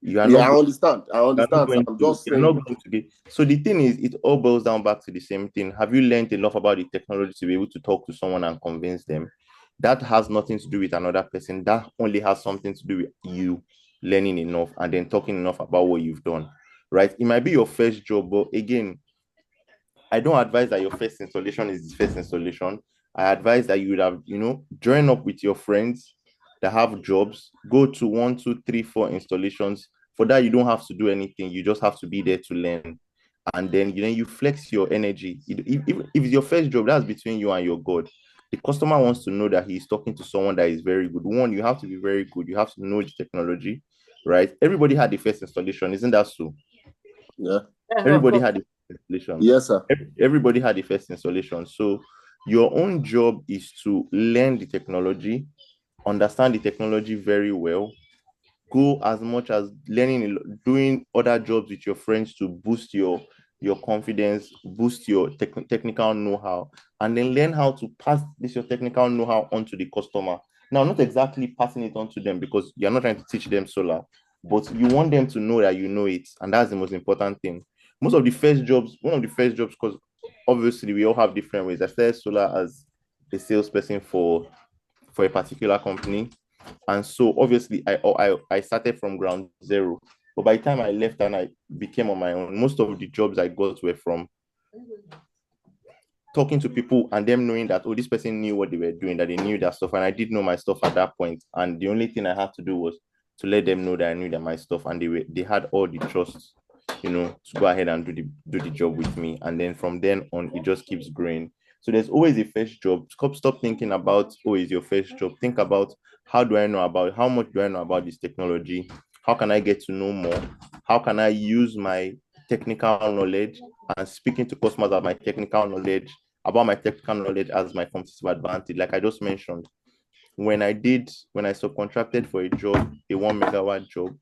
You are not. I understand. I'm just You're not saying. going to be. So the thing is, it all boils down back to the same thing. Have you learned enough about the technology to be able to talk to someone and convince them? That has nothing to do with another person. That only has something to do with you learning enough and then talking enough about what you've done, right? It might be your first job, but again, I don't advise that your first installation is the first installation. I advise that you would have, join up with your friends that have jobs, go to 1, 2, 3, 4 installations. For that, you don't have to do anything. You just have to be there to learn. And then, you flex your energy. If it's your first job, that's between you and your God. The customer wants to know that he's talking to someone that is very good. One, you have to be very good. You have to know the technology, right? Everybody had the first installation, isn't that so? Yeah. Everybody had the first installation. Yes, sir. Everybody had the first installation. So your own job is to learn the technology, understand the technology very well, go as much as learning, doing other jobs with your friends to boost your confidence, boost your technical know-how, and then learn how to pass this your technical know-how onto the customer. Now, not exactly passing it on to them because you're not trying to teach them solar, but you want them to know that you know it, and that's the most important thing. One of the first jobs, because obviously we all have different ways. I started solar as a salesperson for a particular company. And so obviously I started from ground zero. But by the time I left and I became on my own, most of the jobs I got were from talking to people and them knowing that, oh, this person knew what they were doing, that they knew their stuff. And I did know my stuff at that point. And the only thing I had to do was to let them know that I knew that my stuff, and they had all the trust, to go ahead and do the job with me. And then from then on, it just keeps growing. So there's always a first job. Stop thinking about, oh, it's your first job. Think about, how much do I know about this technology? How can I get to know more? How can I use my technical knowledge and speaking to customers about my technical knowledge as my competitive advantage? Like I just mentioned, when I subcontracted for a job, a 1 megawatt job,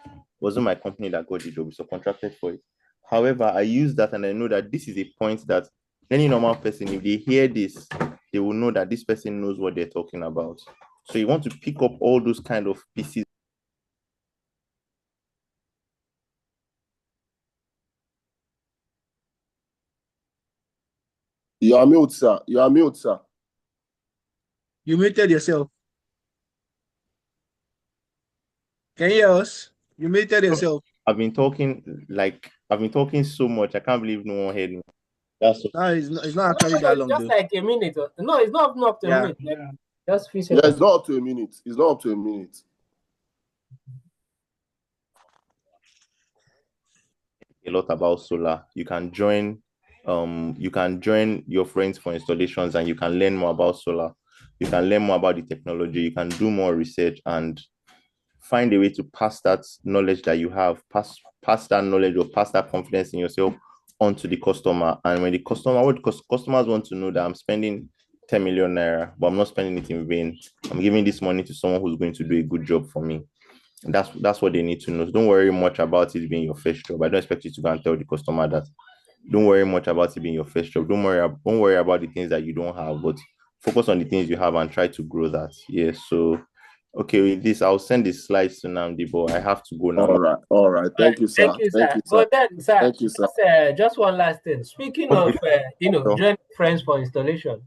it wasn't my company that got the job, we subcontracted for it. However, I use that and I know that this is a point that any normal person, if they hear this, they will know that this person knows what they're talking about. So you want to pick up all those kind of pieces. You are mute, sir. You are mute, sir. You muted yourself. Can you hear us? You muted yourself. I've been talking so much. I can't believe no one heard me. No, it's not actually that long. Just though. like a minute. No, it's not up to a minute. Yeah. Just few Yeah, seconds. it's not up to a minute. It's not up to a minute. A lot about solar. You can join your friends for installations and you can learn more about solar. You can learn more about the technology. You can do more research and find a way to pass that knowledge that you have, pass that knowledge or pass that confidence in yourself onto the customer. And when customers want to know that I'm spending 10 million naira, but I'm not spending it in vain. I'm giving this money to someone who's going to do a good job for me. And that's what they need to know. So don't worry much about it being your first job. I don't expect you to go and tell the customer that. Don't worry much about it being your first job. Don't worry about the things that you don't have, but focus on the things you have and try to grow that. Yes. So okay, with this, I'll send the slides to Namdi, but I have to go now. All right. Thank you, sir. Thank you, sir. But then, sir, Thank you, sir. just one last thing. Speaking of, joining friends for installation,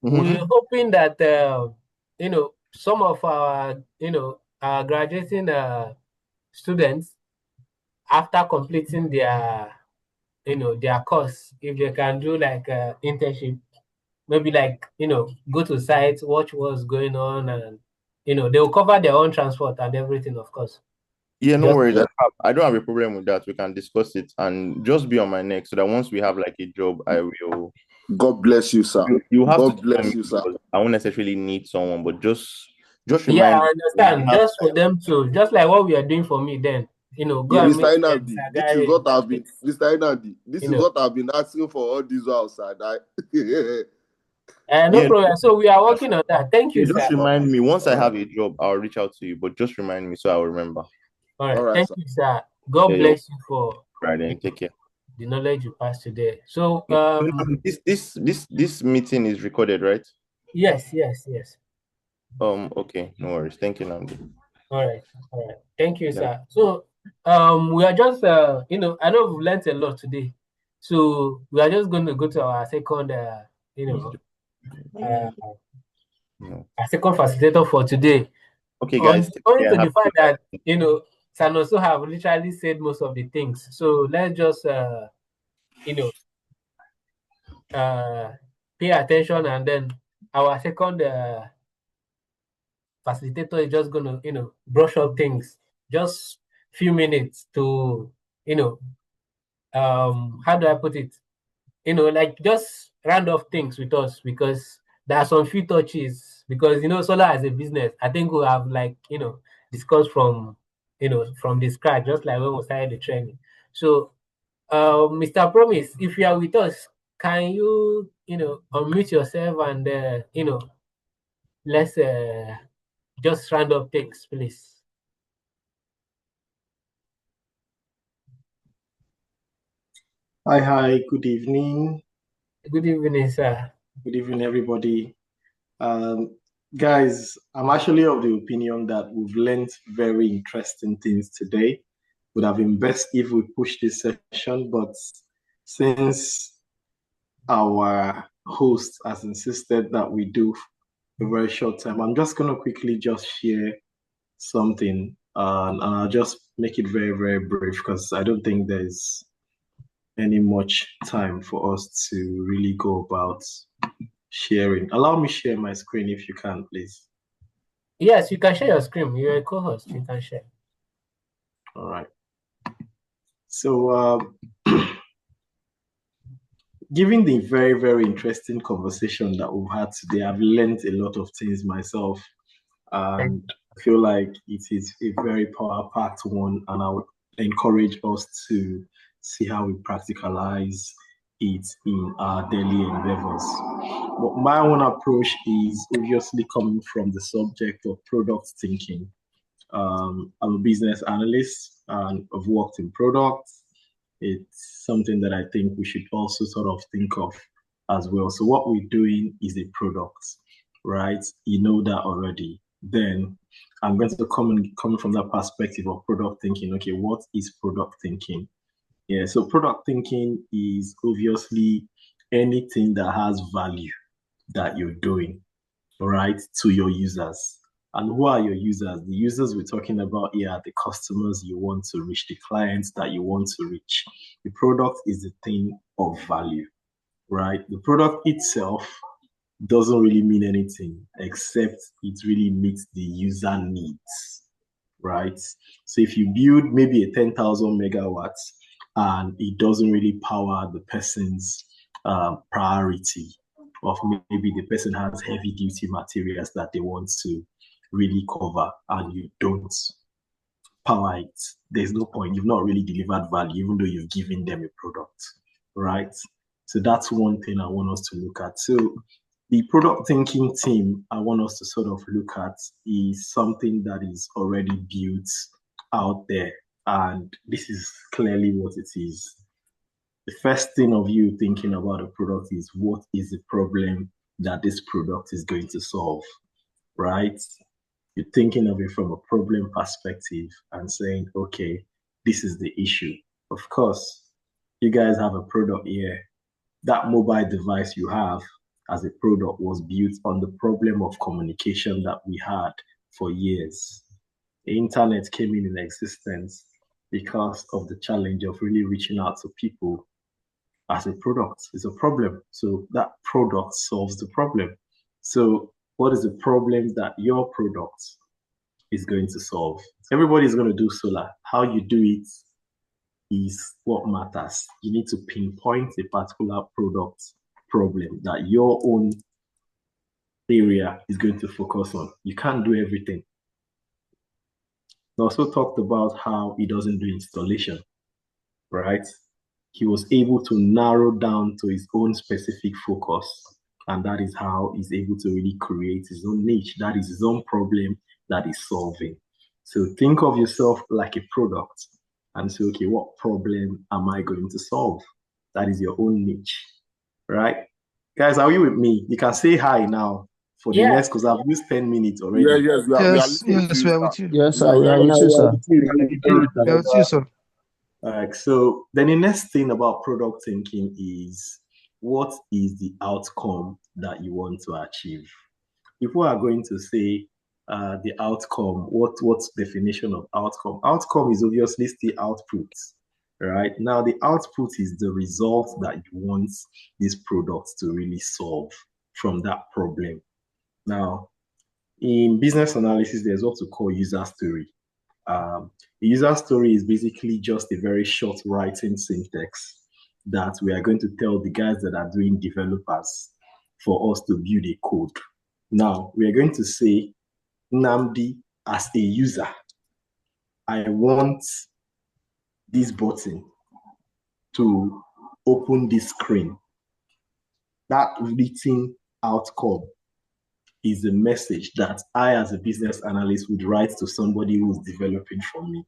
we're hoping that some of our our graduating students, after completing their their course, if they can do like internship, maybe like go to sites, watch what's going on, and they'll cover their own transport and everything, of course. Yeah, no Just worries. I don't have a problem with that. We can discuss it and just be on my neck so that once we have like a job, I will. God bless you, sir. You have to God tell bless me you, sir. because I won't necessarily need someone, but just yeah, remind I me when you understand. have Just for them to, just like what we are doing for me, then go Yeah, and Mr. meet them, Inandi, Mr. this is Guy in what that I've been, place. Mr. Inandi, this You is know. what I've been asking for all these while, sir. No problem. So we are working on that. Thank you, yeah, just sir. remind me once I All have right. a job, I'll reach out to you, but just remind me so I'll remember. All right. All right, Thank sir. you, sir. God Yeah, you're bless you for right then. Take care. the knowledge you passed today. So This meeting is recorded, right? yes. Okay, no worries. Thank you, Namdi. All right. Thank you, Yeah. sir. So we are just I know we've learned a lot today. So we are just going to go to our second No. our second facilitator for today. Okay, guys. Owing to the fact that San also have literally said most of the things. So let's just pay attention, and then our second facilitator is just gonna brush up things, just few minutes to how do I put it, like just round off things with us, because there are some few touches, because solar as a business, I think we have like discussed from from the scratch, just like when we started the training. So Mr. Promise, if you are with us, can you unmute yourself, and let's just round up things, please. Hi, good evening. Good evening, sir. Good evening, everybody. Guys, I'm actually of the opinion that we've learned very interesting things today. Would have been best if we push this session, but since our host has insisted that we do a very short time, I'm just going to quickly just share something, and I'll just make it very, very brief because I don't think there's any much time for us to really go about sharing. Allow me share my screen if you can, please. Yes, you can share your screen. You're a co-host. You can share. All right. So, given the very, very interesting conversation that we've had today, I've learned a lot of things myself, and I feel like it is a very power-packed one, and I would encourage us to see how we practicalize it in our daily endeavors. But my own approach is obviously coming from the subject of product thinking. I'm a business analyst and I've worked in products. It's something that I think we should also sort of think of as well. So what we're doing is a product, right? You know that already. Then I'm going to come from that perspective of product thinking. Okay, what is product thinking? Yeah, so product thinking is obviously anything that has value that you're doing, right, to your users. And who are your users? The users we're talking about here are the customers you want to reach, the clients that you want to reach. The product is the thing of value, right? The product itself doesn't really mean anything except it really meets the user needs, right? So if you build maybe a 10,000 megawatts and it doesn't really power the person's priority, of maybe the person has heavy duty materials that they want to really cover and you don't power it, there's no point. You've not really delivered value, even though you've given them a product, right? So that's one thing I want us to look at. So the product thinking team I want us to sort of look at is something that is already built out there. And this is clearly what it is. The first thing of you thinking about a product is what is the problem that this product is going to solve, right? You're thinking of it from a problem perspective and saying, okay, this is the issue. Of course, you guys have a product here. That mobile device you have as a product was built on the problem of communication that we had for years. The internet came in existence because of the challenge of really reaching out to people as a product. It's a problem. So that product solves the problem. So what is the problem that your product is going to solve? Everybody's going to do solar. How you do it is what matters. You need to pinpoint a particular product problem that your own area is going to focus on. You can't do everything. He also talked about how he doesn't do installation, right? He was able to narrow down to his own specific focus, and that is how he's able to really create his own niche. That is his own problem that he's solving. So think of yourself like a product and say, okay, what problem am I going to solve? That is your own niche, right? Guys, are you with me? You can say hi now for the next, because I've used 10 minutes already. Yes, we are listening to you, we are with you. Yes, sir. We are with you, sir. We are with you, sir. So then the next thing about product thinking is, what is the outcome that you want to achieve? People are going to say the outcome. What's definition of outcome? Outcome is obviously still output, right? Now the output is the result that you want this product to really solve from that problem. Now, in business analysis, there's what we call user story. The user story is basically just a very short writing syntax that we are going to tell the guys that are doing developers for us to build a code. Now, we are going to say, Nnamdi, as a user, I want this button to open this screen. That written outcome is the message that I, as a business analyst, would write to somebody who's developing for me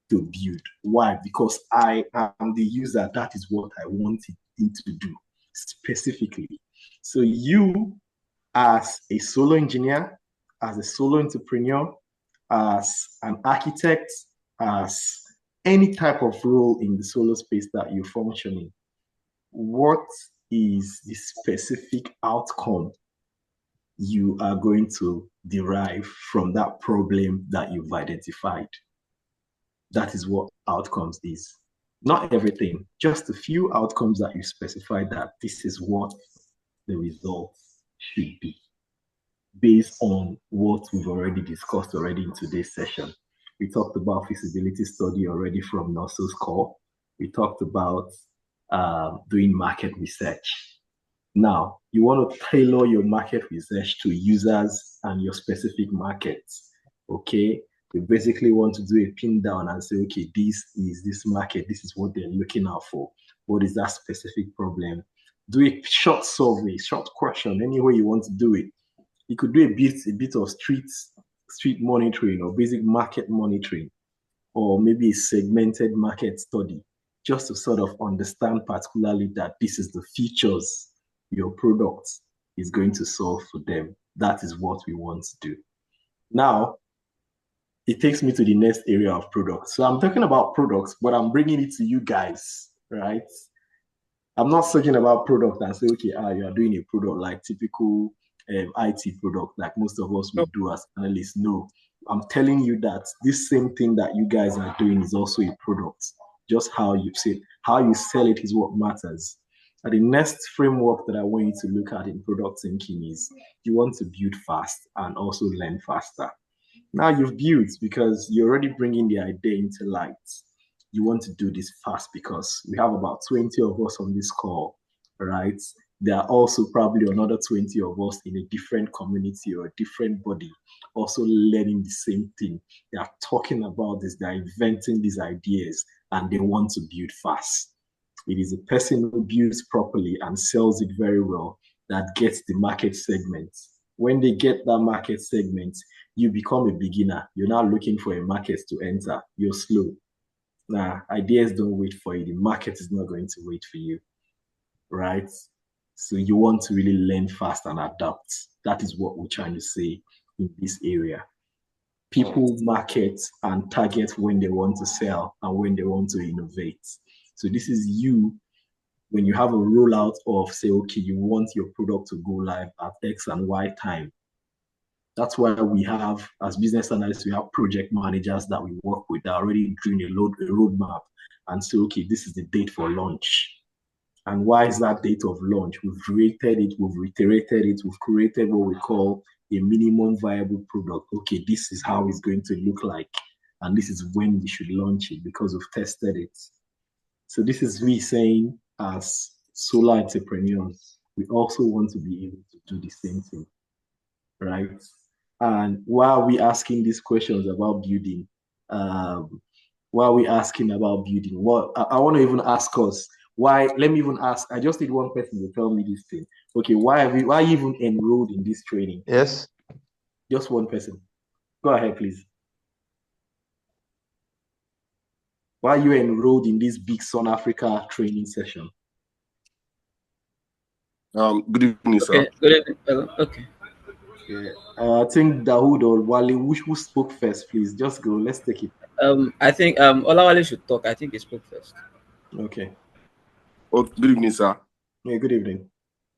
to build. Why? Because I am the user. That is what I want it to do specifically. So you, as a solo engineer, as a solo entrepreneur, as an architect, as any type of role in the solo space that you function in, what is the specific outcome you are going to derive from that problem that you've identified? That is what outcomes is. Not everything, just a few outcomes that you specify that this is what the results should be, based on what we've already discussed already in today's session. We talked about feasibility study already from Nelson's call. We talked about doing market research. Now, you want to tailor your market research to users and your specific markets, okay? You basically want to do a pin down and say, okay, this is this market, this is what they're looking out for. What is that specific problem? Do a short survey, short question, any way you want to do it. You could do a bit of street monitoring or basic market monitoring, or maybe a segmented market study, just to sort of understand particularly that this is the features your product is going to solve for them. That is what we want to do. Now, it takes me to the next area of products. So I'm talking about products, but I'm bringing it to you guys, right? I'm not talking about product and say, okay, you are doing a product like typical IT product, like most of us would do as analysts. No, I'm telling you that this same thing that you guys are doing is also a product. Just how you sell it is what matters. And the next framework that I want you to look at in product thinking is, you want to build fast and also learn faster. Now you've built because you're already bringing the idea into light. You want to do this fast because we have about 20 of us on this call, right? There are also probably another 20 of us in a different community or a different body also learning the same thing. They are talking about this, they're inventing these ideas, and they want to build fast. It is a person who builds properly and sells it very well that gets the market segment. When they get that market segment, you become a beginner. You're not looking for a market to enter. You're slow. Nah, ideas don't wait for you. The market is not going to wait for you, right? So you want to really learn fast and adapt. That is what we're trying to say in this area. People market and target when they want to sell and when they want to innovate. So this is you when you have a rollout of, say, okay, you want your product to go live at X and Y time. That's why we have, as business analysts, we have project managers that we work with that are already doing a roadmap and say, okay, this is the date for launch. And why is that date of launch? We've rated it, we've reiterated it, we've created what we call a minimum viable product. Okay, this is how it's going to look like, and this is when we should launch it because we've tested it. So this is me saying, as solar entrepreneurs, we also want to be able to do the same thing, right? And why are we asking these questions about building? Why are we asking about building? What I want to even ask us, why? Let me even ask. I just need one person to tell me this thing. Okay, why even enrolled in this training? Yes. Just one person. Go ahead, please. Why are you enrolled in this Bigsun Africa training session? Good evening, sir. Okay, good evening. Okay. Yeah. I think Dawood or Wale, who spoke first, please? Just go. Let's take it. I think Olawale should talk. I think he spoke first. Okay. Oh, good evening, sir. Yeah, good evening.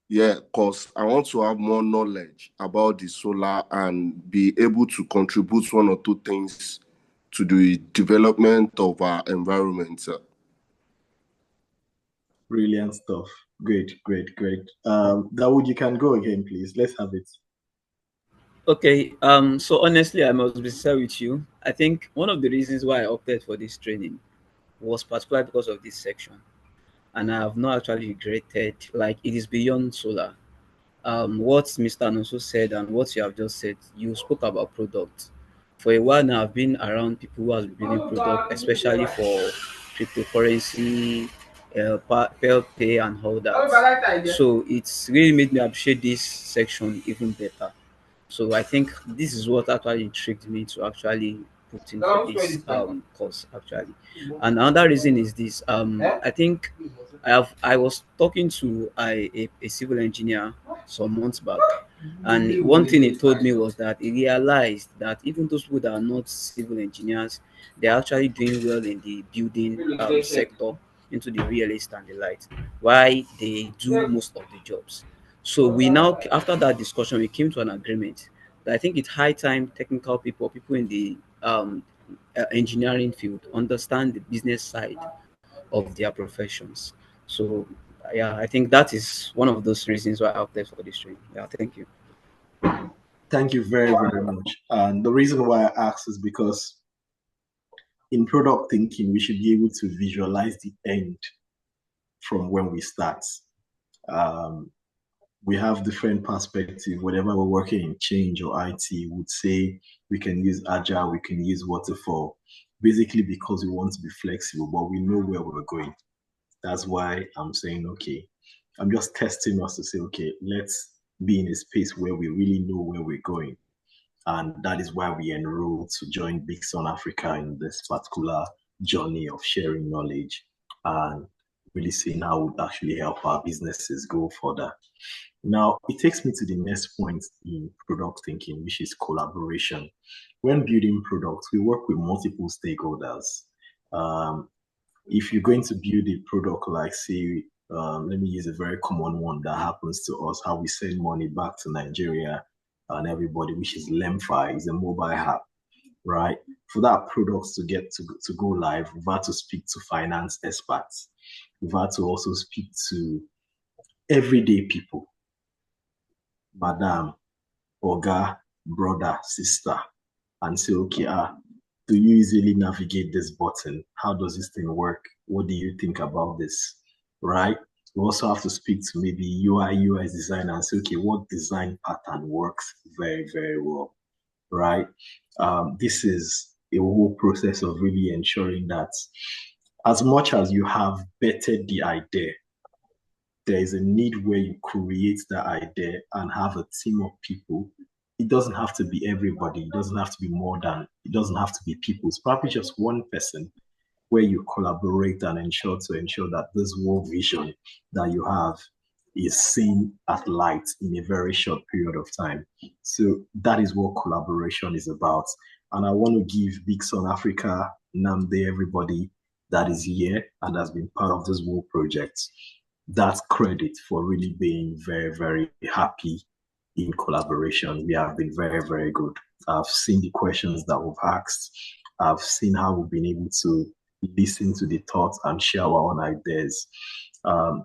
Yeah, because I want to have more knowledge about the solar and be able to contribute one or two things to the development of our environment, sir. Brilliant stuff. Great. Dawood, you can go again, please. Let's have it. Okay. So honestly, I must be sincere with you. I think one of the reasons why I opted for this training was particularly because of this section, and I have not actually regretted. Like, it is beyond solar. What Mr. Anoso said and what you have just said, you spoke about product. For a while now, I've been around people who have been building product, especially for cryptocurrency, pay and all that. So it's really made me appreciate this section even better. So I think this is what actually intrigued me to actually put in for this course actually. And another reason is this. I think I was talking to a civil engineer some months back, and one thing he told me was that he realized that even those people that are not civil engineers, they're actually doing well in the building sector, into the real estate and the light, why they do most of the jobs. So we now, after that discussion, we came to an agreement that I think it's high time technical people, people in the engineering field, understand the business side of their professions. So yeah, I think that is one of those reasons why I opted for this training. Yeah, thank you. Thank you very, very much. And the reason why I asked is because in product thinking, we should be able to visualize the end from when we start. We have different perspective. Whenever we're working in change or IT, would say we can use agile, we can use waterfall, basically because we want to be flexible, but we know where we're going. That's why I'm saying, okay, I'm just testing us to say, okay, let's be in a space where we really know where we're going. And that is why we enrolled to join Bigsun Africa in this particular journey of sharing knowledge and really seeing how it would actually help our businesses go further. Now, it takes me to the next point in product thinking, which is collaboration. When building products, we work with multiple stakeholders. If you're going to build a product like, say, let me use a very common one that happens to us, how we send money back to Nigeria and everybody, which is Lemfi, is a mobile app, right? For that product to get to go live, we've had to speak to finance experts. We've had to also speak to everyday people, madam, oga, brother, sister, and say, okay, do you easily navigate this button? How does this thing work? What do you think about this? Right? We also have to speak to maybe UI designer and say, okay, what design pattern works very, very well, right? This is a whole process of really ensuring that as much as you have bettered the idea, there is a need where you create that idea and have a team of people. It doesn't have to be everybody. It doesn't have to be more than, it doesn't have to be people. It's probably just one person where you collaborate and ensure that this whole vision that you have is seen at light in a very short period of time. So that is what collaboration is about. And I want to give Bigsun Africa, Namde, everybody that is here and has been part of this whole project, that credit for really being very, very happy in collaboration. We have been very, very good. I've seen the questions that we've asked. I've seen how we've been able to listen to the thoughts and share our own ideas.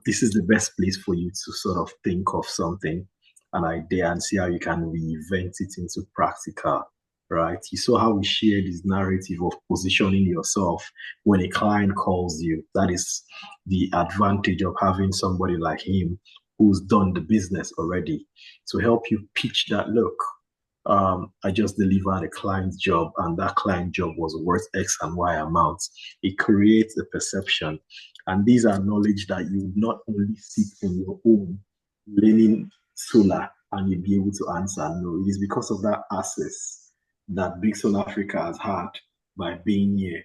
This is the best place for you to sort of think of something, an idea, and see how you can reinvent it into practical, right? You saw how we shared this narrative of positioning yourself when a client calls you. That is the advantage of having somebody like him who's done the business already to help you pitch that. Look, I just delivered a client's job, and that client job was worth X and Y amount. It creates a perception. And these are knowledge that you would not only seek in your own learning solar and you'll be able to answer. No, it is because of that access that Bigsun Africa has had by being here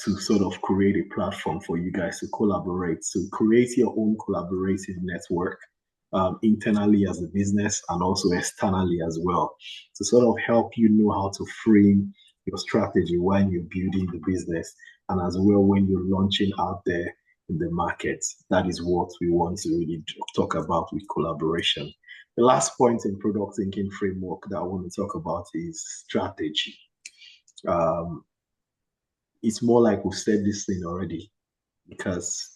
to sort of create a platform for you guys to collaborate. So create your own collaborative network internally as a business and also externally as well to sort of help you know how to frame your strategy when you're building the business and as well when you're launching out there in the market. That is what we want to really talk about with collaboration. The last point in product thinking framework that I want to talk about is strategy. It's more like we've said this thing already because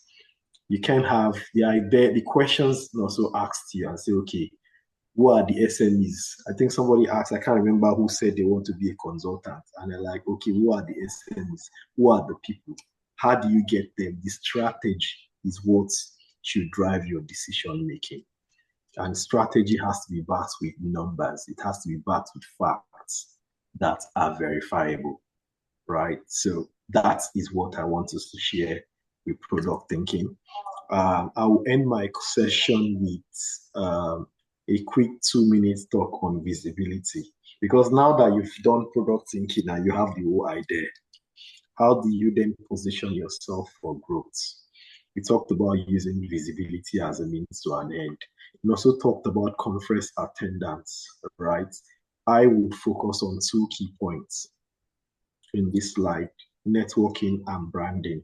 you can't have the idea, the questions also asked you and say, okay, who are the SMEs? I think somebody asked, I can't remember who said they want to be a consultant. And they're like, okay, who are the SMEs? Who are the people? How do you get them? The strategy is what should drive your decision making. And strategy has to be backed with numbers. It has to be backed with facts that are verifiable, right? So that is what I want us to share with product thinking. I will end my session with a quick 2-minute talk on visibility. Because now that you've done product thinking and you have the whole idea, how do you then position yourself for growth? We talked about using visibility as a means to an end. We also talked about conference attendance, right? I would focus on 2 key points in this slide: networking and branding.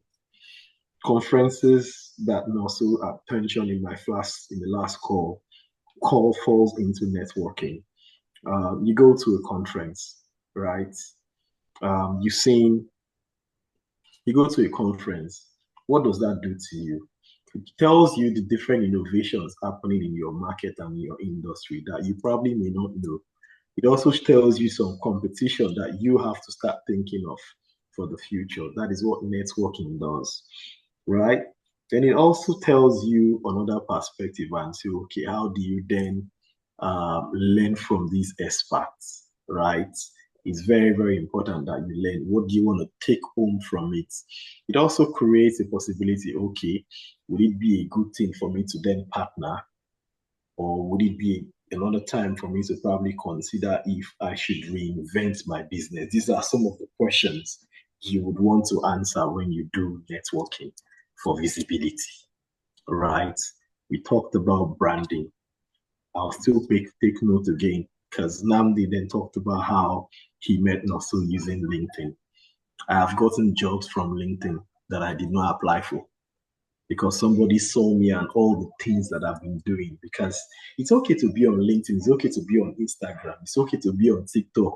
Conferences that also attention in the last call falls into networking. You go to a conference, right? You go to a conference. What does that do to you? It tells you the different innovations happening in your market and your industry that you probably may not know. It also tells you some competition that you have to start thinking of for the future. That is what networking does, right? Then it also tells you another perspective and say, okay, how do you then learn from these experts, right? It's very, very important that you learn. What do you want to take home from it? It also creates a possibility, okay, would it be a good thing for me to then partner? Or would it be another time for me to probably consider if I should reinvent my business? These are some of the questions you would want to answer when you do networking for visibility, right? We talked about branding. I'll still take note again because Namdi then talked about how he met Nosso using LinkedIn. I have gotten jobs from LinkedIn that I did not apply for because somebody saw me and all the things that I've been doing. Because it's okay to be on LinkedIn, it's okay to be on Instagram, it's okay to be on TikTok.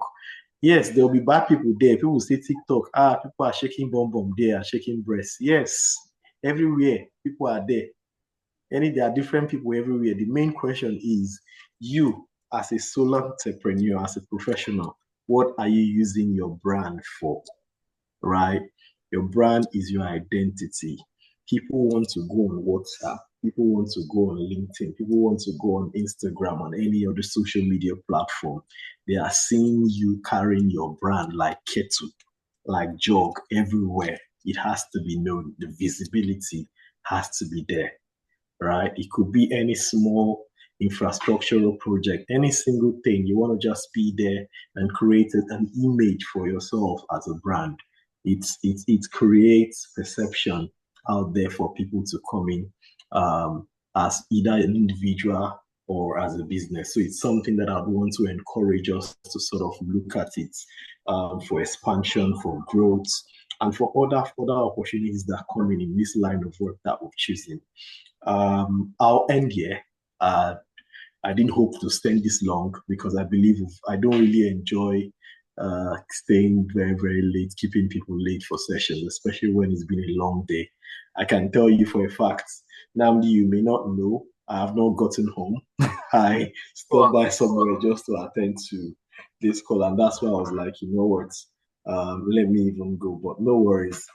Yes, there'll be bad people there. People say TikTok, people are shaking bomb there, shaking breasts. Yes, everywhere people are there. And there are different people everywhere. The main question is, you as a solo entrepreneur, as a professional, what are you using your brand for, right? Your brand is your identity. People want to go on WhatsApp. People want to go on LinkedIn. People want to go on Instagram, on any other social media platform. They are seeing you carrying your brand like kettle, like jog everywhere. It has to be known. The visibility has to be there, right? It could be any small infrastructural project, any single thing. You want to just be there and create an image for yourself as a brand. It creates perception out there for people to come in as either an individual or as a business. So it's something that I want to encourage us to sort of look at it for expansion, for growth, and for other opportunities that come in this line of work that we've chosen. I'll end here. I didn't hope to spend this long because I believe I don't really enjoy staying very, very late, keeping people late for sessions, especially when it's been a long day. I can tell you for a fact, Namdi, you may not know, I have not gotten home. I stopped by somewhere just to attend to this call, and that's why I was like, you know what, let me even go. But no worries.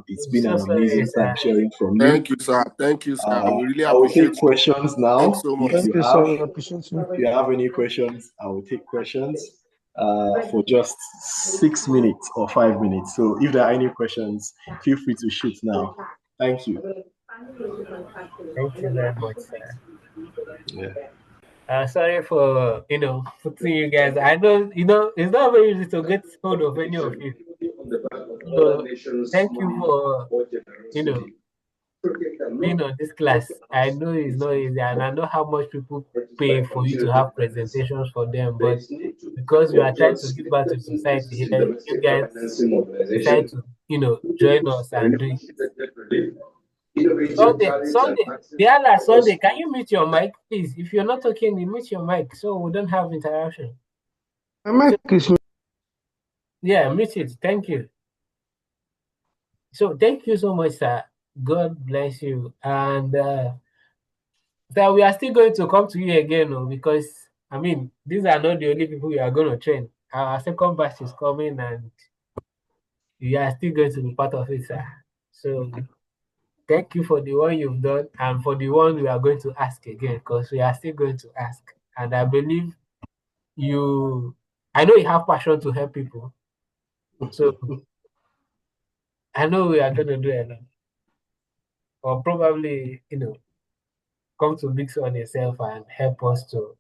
It's been So an sorry, amazing time sir. sharing from you. Thank you, sir. Thank you, sir. We really I will take appreciate you. questions now. Thanks so much. Thank you, sir. I appreciate you. If you have any questions, I will take questions for just 6 minutes or 5 minutes. So if there are any questions, feel free to shoot now. Thank you. Thank you very much, sir. Yeah. Sorry for putting you guys. I know it's not very easy to get hold of any of you. So thank you for being on this class. I know it's not easy, and I know how much people pay for you to have presentations for them, but because you are trying to give back to society here, you guys decide to join us and do it. Sunday, the other Sunday, can you mute your mic, please? If you're not talking, you mute your mic so we don't have interaction. My mic is. Yeah, mute it. Thank you. So thank you so much, sir. God bless you. And sir, we are still going to come to you again, because I mean these are not the only people we are going to train. Our second batch is coming, and you are still going to be part of it, sir. So thank you for the one you've done and for the one we are going to ask again, because we are still going to ask. And I believe I know you have passion to help people. So I know we are going to do a lot. Or probably, come to Bigsun yourself and help us to,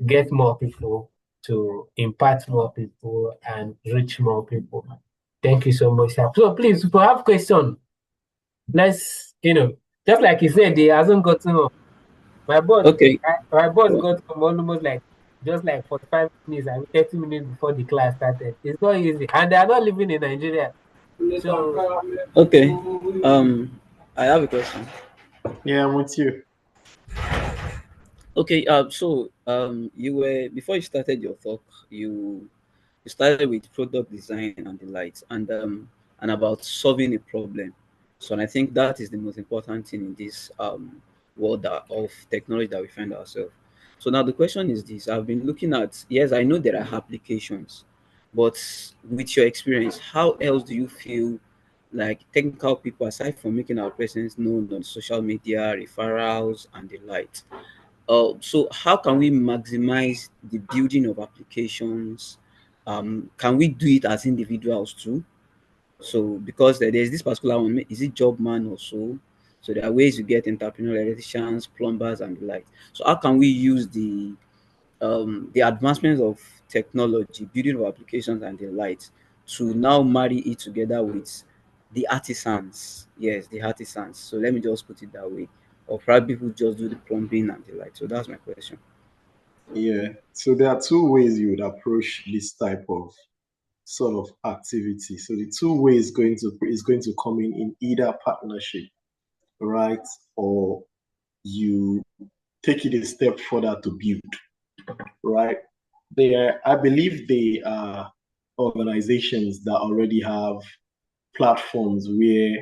get more people, to impact more people and reach more people. Thank you so much, sir. So please, if you have questions, let's, just like he said, he hasn't gotten on. My boss, Okay. my boss got home almost just like 45 minutes and 30 minutes before the class started. It's not easy, and they are not living in Nigeria. So Okay. I have a question. Yeah, I'm with you. Okay. So you were before you started your talk, you started with product design and the lights, and about solving a problem. So, and I think that is the most important thing in this world of technology that we find ourselves. So now the question is this: I've been looking at, yes, I know there are applications, but with your experience, how else do you feel like technical people, aside from making our presence known on social media, referrals, and the like? So how can we maximize the building of applications? Can we do it as individuals too? So because there's this particular one, is it job man or so? So there are ways to get entrepreneurial electricians, plumbers, and the like. So how can we use the advancements of technology, building of applications, and the like, to now marry it together with the artisans? Yes, the artisans. So let me just put it that way. Or probably people just do the plumbing and the like. So that's my question. Yeah. So there are two ways you would approach this type of sort of activity. So the two ways is going to come in either partnership, right? Or you take it a step further to build, right? I believe they are organizations that already have platforms where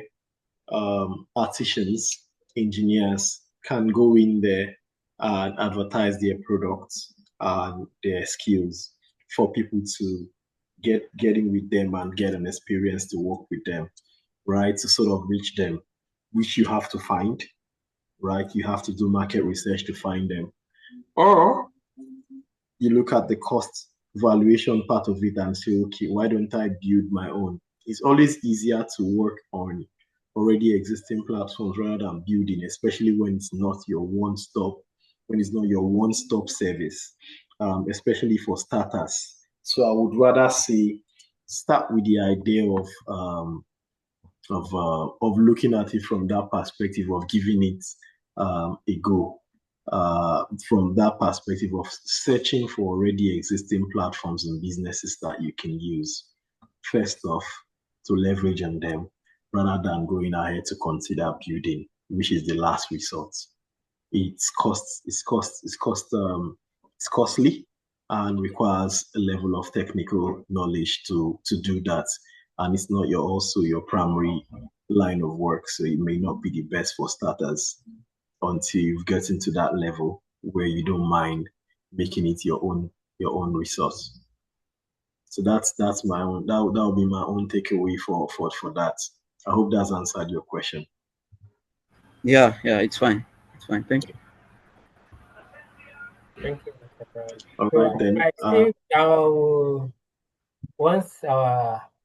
artisans, engineers can go in there and advertise their products and their skills for people to get in with them and get an experience to work with them, right? To sort of reach them, which you have to find, right? You have to do market research to find them. Or you look at the cost valuation part of it and say, okay, why don't I build my own? It's always easier to work on already existing platforms rather than building, especially when it's not your one-stop service, especially for starters. So I would rather say start with the idea of looking at it from that perspective of giving it a go. From that perspective of searching for already existing platforms and businesses that you can use first off to leverage on them. rather than going ahead to consider building, which is the last resort. It's costly and requires a level of technical knowledge to do that. And it's not your primary line of work. So it may not be the best for starters until you get into that level where you don't mind making it your own resource. So that's my own that'll be my own takeaway for that. I hope that's answered your question. Yeah, it's fine. It's fine. Thank you. Thank you, Mr. Brown. All So right then. I think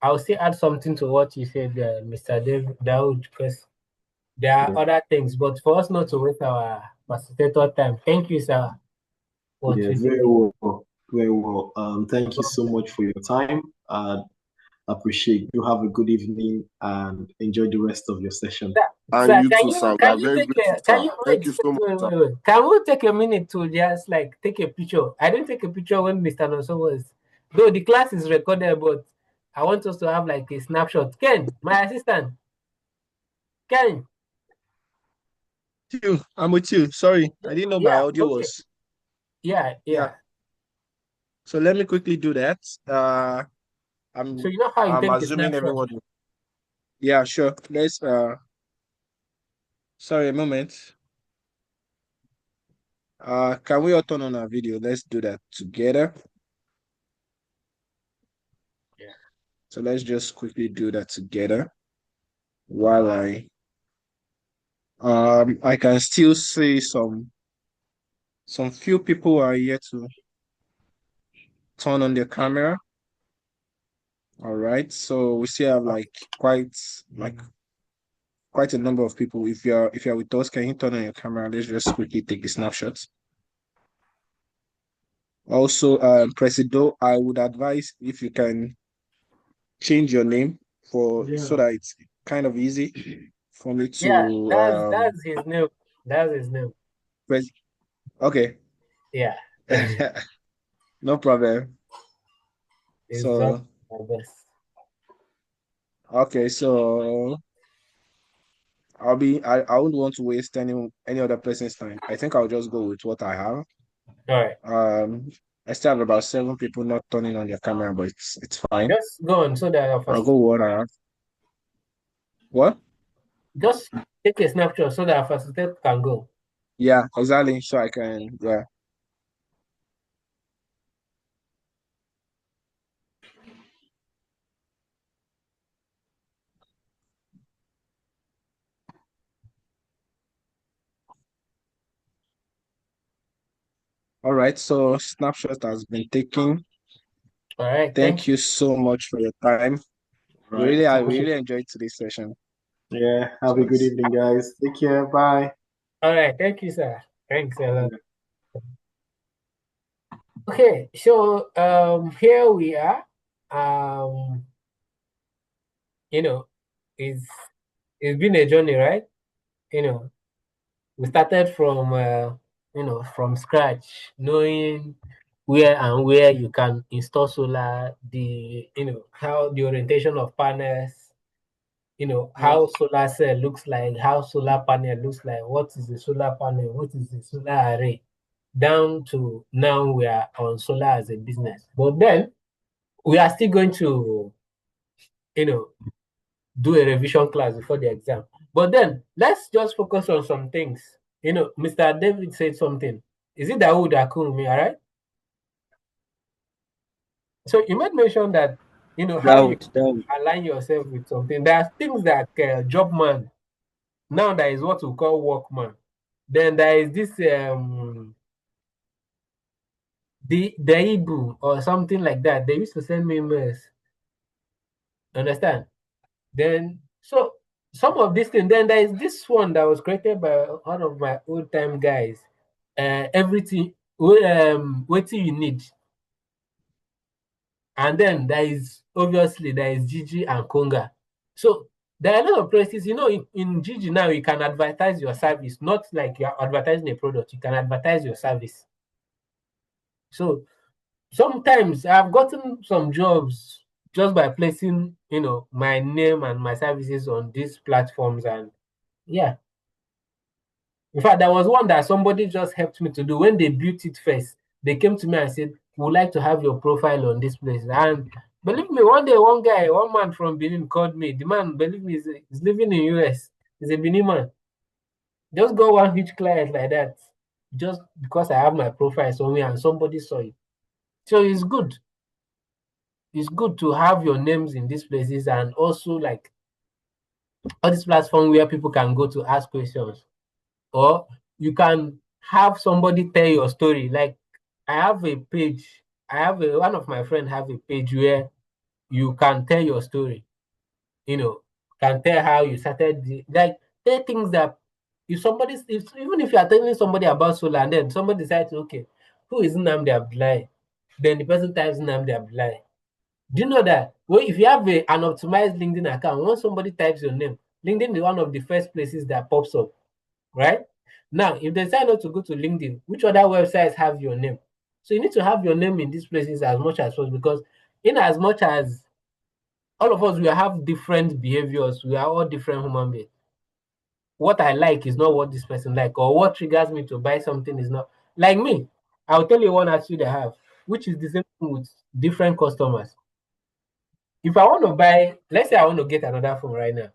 I'll still add something to what you said, Mr. Dawood, because there are other things, but for us not to waste our facilitator time, thank you, sir, for Yeah, today. very well. Very well. Thank you so much for your time. Appreciate you. Have a good evening and enjoy the rest of your session. And Sir, you too, sir. We are very grateful, sir. Thank you so much, sir. wait. Can we take a minute to just like take a picture? I didn't take a picture when Mr. Noso was, though the class is recorded, but I want us to have like a snapshot. Ken, my assistant. Ken. I'm with you. Sorry, I didn't know my Yeah, audio okay. was. Yeah. So let me quickly do that. So you know how you I'm take the assuming snapshot? everyone. Yeah, sure. Let's sorry, a moment. Can we all turn on our video? Let's do that together. Yeah. So let's just quickly do that together while I can still see some few people are here to turn on their camera. All right, so we still have like quite a number of people. If you're with us, can you turn on your camera? Let's just quickly take the snapshots. Also, Presido, I would advise if you can change your name so that it's kind of easy for me to That's his name. That's his name. Okay. Yeah. No problem. So okay, so I wouldn't want to waste any other person's time. I think I'll just go with what I have. All right. I still have about 7 people not turning on their camera, but it's fine. Just go on so that I'll go what I have. What? Just take a snapshot so that our facilitator can go. Yeah, exactly. So I can, yeah. All right, so snapshot has been taken. All right. Thank you so much for your time. Right. I really enjoyed today's session. Yeah. Have a good evening, guys. Take care. Bye. All right. Thank you, sir. Thanks a lot. Okay, so here we are. It's been a journey, right? We started from from scratch, knowing where you can install solar, how the orientation of panels, how solar cell looks like, how solar panel looks like, what is the solar panel, what is the solar array, down to now we are on solar as a business. But then we are still going to, do a revision class before the exam. But then let's just focus on some things. Mr. David said something. Is it Dawood Akunmi, all right? So you might mention that, how you align yourself with something. There are things that job man, now there is what we call workman. Then there is this the Ibu or something like that. They used to send me emails. Understand? Then so some of these things. Then there is this one that was created by one of my old time guys. Everything what you need. And then there is obviously there is Gigi and Konga. So there are a lot of places, in Gigi now you can advertise your service, not like you're advertising a product, you can advertise your service. So sometimes I've gotten some jobs just by placing, my name and my services on these platforms. And yeah, in fact, there was one that somebody just helped me to do. When they built it first, they came to me and said, "We would like to have your profile on this place." And believe me, one day, one man from Benin called me. The man, believe me, is living in US. He's a Benin man. Just got one huge client like that, just because I have my profile somewhere and somebody saw it. So it's good. It's good to have your names in these places, and also like all these platforms where people can go to ask questions, or you can have somebody tell your story. Like I have a page. One of my friends have a page where you can tell your story. Can tell how you started. Like tell things that even if you are telling somebody about solar, and then somebody decides, okay, who is Nnamdi Abdullahi? Then the person types Nnamdi Abdullahi. Do you know that if you have an optimized LinkedIn account, once somebody types your name, LinkedIn is one of the first places that pops up, right? Now, if they decide not to go to LinkedIn, which other websites have your name? So you need to have your name in these places as much as possible, because in as much as all of us, we have different behaviors, we are all different human beings. What I like is not what this person like, or what triggers me to buy something is not like me. I'll tell you one attitude I have, which is the same thing with different customers. If I want to buy, let's say I want to get another phone right now,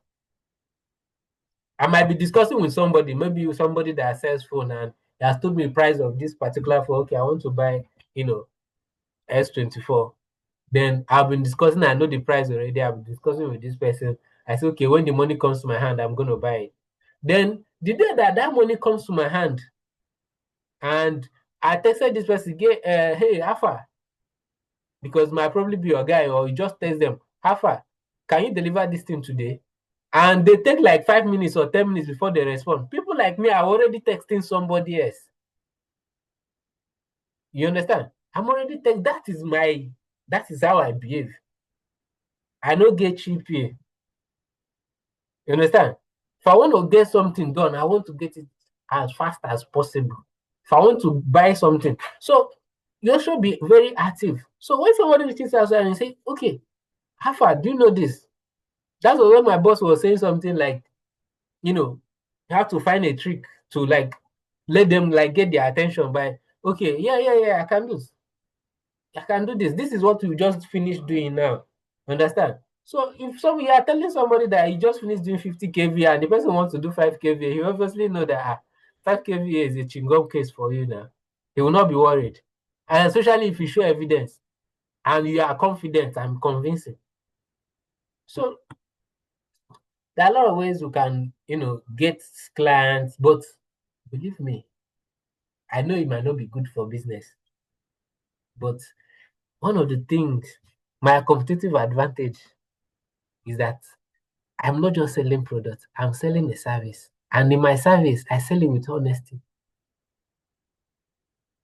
I might be discussing with somebody, maybe somebody that sells phone, and he has told me the price of this particular phone. Okay, I want to buy, S24. Then I've been discussing, I know the price already. I've been discussing with this person. I say, okay, when the money comes to my hand, I'm going to buy it. Then the day that money comes to my hand, and I texted this person, hey, Alpha, because might probably be your guy, or you just text them, Alpha, can you deliver this thing today? And they take like 5 minutes or 10 minutes before they respond. People like me are already texting somebody else. You understand? I'm already texting. That is how I behave. I don't get cheap here. You understand? If I want to get something done, I want to get it as fast as possible. If I want to buy something. So you should be very active. So when somebody reaches out and say, okay, how far do you know this? That's when my boss was saying something like, you have to find a trick to like let them like get their attention by, okay, yeah, I can do this. I can do this. This is what we just finished doing now. Understand? So if you are telling somebody that you just finished doing 50 kVA and the person wants to do 5 kVA, you obviously know that 5 kVA is a chingom case for you now. He will not be worried. And especially if you show evidence and you are confident and convincing. So there are a lot of ways you can, get clients, but believe me, I know it might not be good for business, but one of the things, my competitive advantage is that I'm not just selling products, I'm selling a service. And in my service, I sell it with honesty.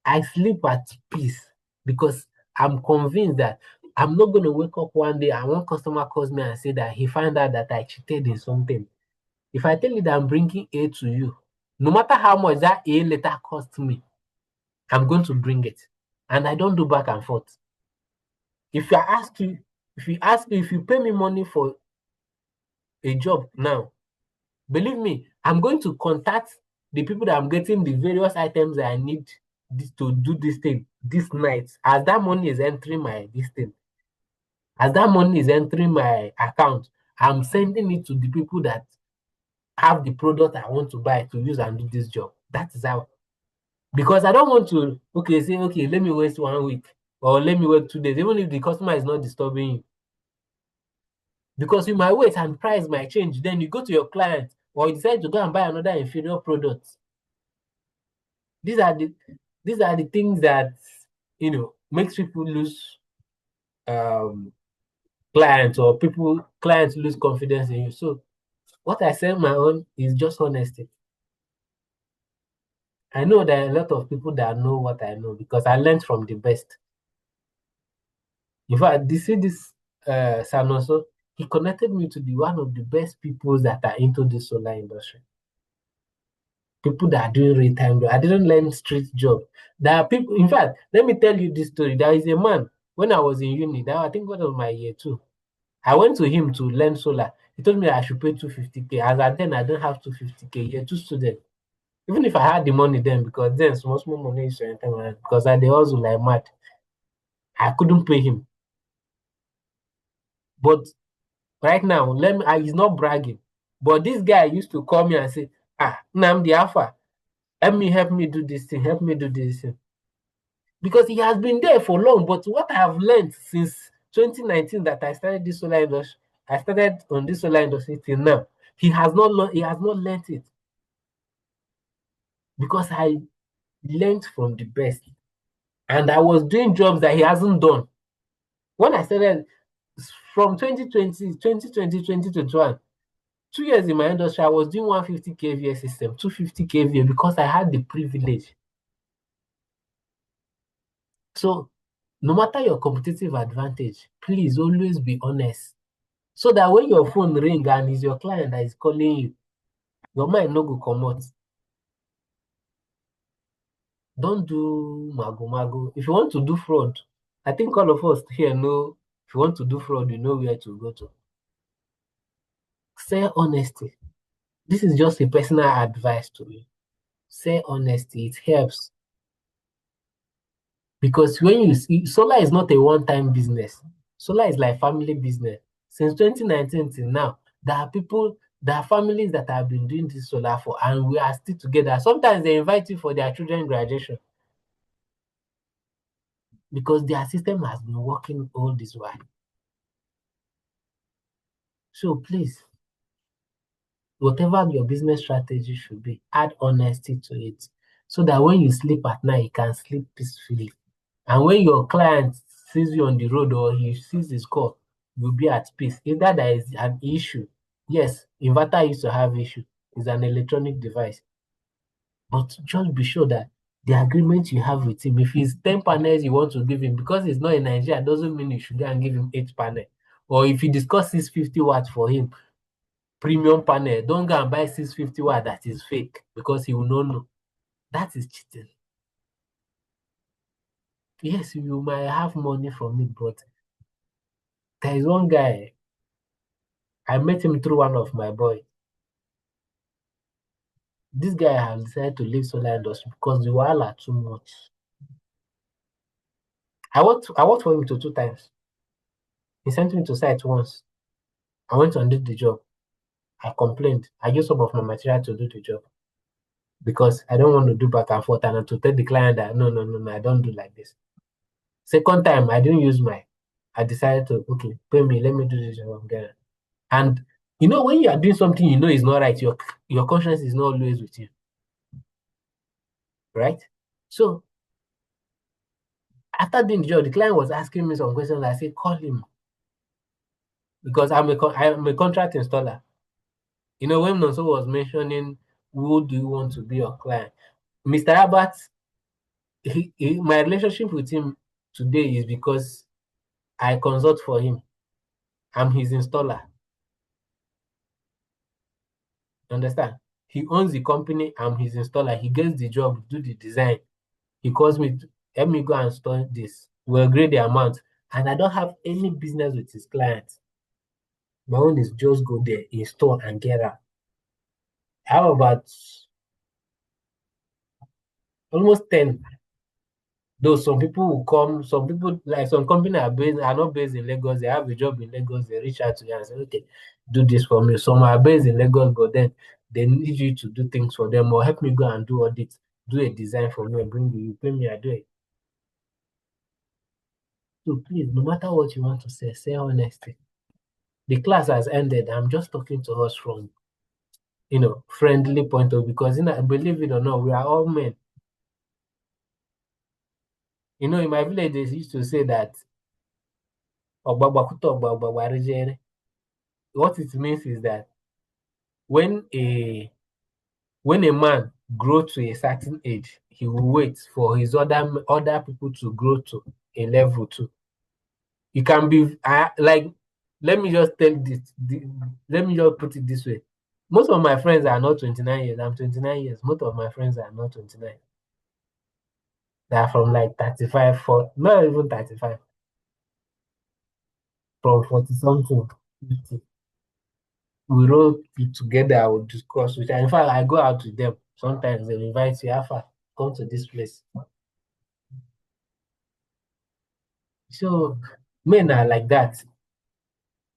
I sleep at peace because I'm convinced that I'm not going to wake up one day and one customer calls me and say that he found out that I cheated in something. If I tell you that I'm bringing A to you, no matter how much that A later cost me, I'm going to bring it. And I don't do back and forth. If you pay me money for a job now, believe me, I'm going to contact the people that I'm getting the various items that I need to do this thing this night. As that money is entering as that money is entering my account, I'm sending it to the people that have the product I want to buy to use and do this job. That is how. Because I don't want to say, okay, let me waste 1 week or let me wait 2 days, even if the customer is not disturbing you. Because you might wait and price might change. Then you go to your client or you decide to go and buy another inferior product. These are the things that makes people lose clients, or clients lose confidence in you. So what I say my own is just honesty. I know there are a lot of people that know what I know because I learned from the best. In fact, this Sanoso, he connected me to one of the best people that are into the solar industry. People that are doing real-time job. I didn't learn street job. There are people, in fact, let me tell you this story. There is a man, when I was in uni, that I think what was my year 2. I went to him to learn solar. He told me I should pay 250K. As at then, I don't have 250K. Year 2 student. Even if I had the money then, because then small money is because I they also like mad. I couldn't pay him. But right now, he's not bragging. But this guy used to call me and say, Namdi Alpha, help me do this thing, help me do this thing. Because he has been there for long. But what I have learned since 2019 that I started this solar industry, I started on this solar industry till now, he has not learned it. Because I learned from the best. And I was doing jobs that he hasn't done. When I started from 2020, 2021, 2 years in my industry, I was doing 150 kVA system, 250 kVA because I had the privilege. So no matter your competitive advantage, please always be honest. So that when your phone ring and it's your client that is calling you, your mind no go comot. Don't do mago. If you want to do fraud, I think all of us here know if you want to do fraud, you know where to go to. Say honesty. This is just a personal advice to you. Say honesty, it helps. Because when you see, solar is not a one-time business. Solar is like family business. Since 2019 till now, there are families that have been doing this solar for, and we are still together. Sometimes they invite you for their children graduation because their system has been working all this while. So please, whatever your business strategy should be, add honesty to it so that when you sleep at night, you can sleep peacefully. And when your client sees you on the road or he sees his call, you'll be at peace. Either there is an issue. Yes, inverter used to have issue. It's an electronic device. But just be sure that the agreement you have with him, if it's 10 panels you want to give him, because it's not in Nigeria, doesn't mean you should go and give him 8 panels. Or if you discuss 650 watts for him, premium panel, don't go and buy 650 watt that is fake because he will not know. That is cheating. Yes, you might have money from it, but there is one guy, I met him through one of my boys. This guy has decided to leave solar industry because the wahala too much. I worked for him 2 times. He sent me to site once. I went and did the job. I complained. I used some of my material to do the job because I don't want to do back and forth and to tell the client that no, I don't do like this. Second time, I didn't use I decided to, okay, pay me, let me do this job again. And you know, when you are doing something you know is not right, your conscience is not always with you. Right? So after doing the job, the client was asking me some questions. I said, call him. Because I'm a contract installer. You know, when Nonso was mentioning who do you want to be your client, Mr. Abbott, my relationship with him today is because I consult for him. I'm his installer. Understand? He owns the company. I'm his installer. He gets the job, do the design. He calls me, help me go and install this. We'll agree the amount. And I don't have any business with his clients. My own is just go there, install, and get out. How about almost 10? Though some people will come, some people, like some companies are not based in Lagos, they have a job in Lagos, they reach out to you and say, okay, do this for me. Some are based in Lagos, but then they need you to do things for them or help me go and do audit, do a design for me, bring you, pay me, I do it. So please, no matter what you want to say honesty. The class has ended. I'm just talking to us from, friendly point of view, because believe it or not, we are all men. In my village, they used to say that what it means is that when a man grow to a certain age, he will wait for his other people to grow to a level too. You can be like, let me just let me just put it this way. Most of my friends are not 29 years. I'm 29 years. Most of my friends are not 29. They are from like 35, not even 35. from 40 something, 50. We roll it together, I would discuss, which in fact I go out with them. Sometimes they invite you, Alpha, come to this place. So men are like that.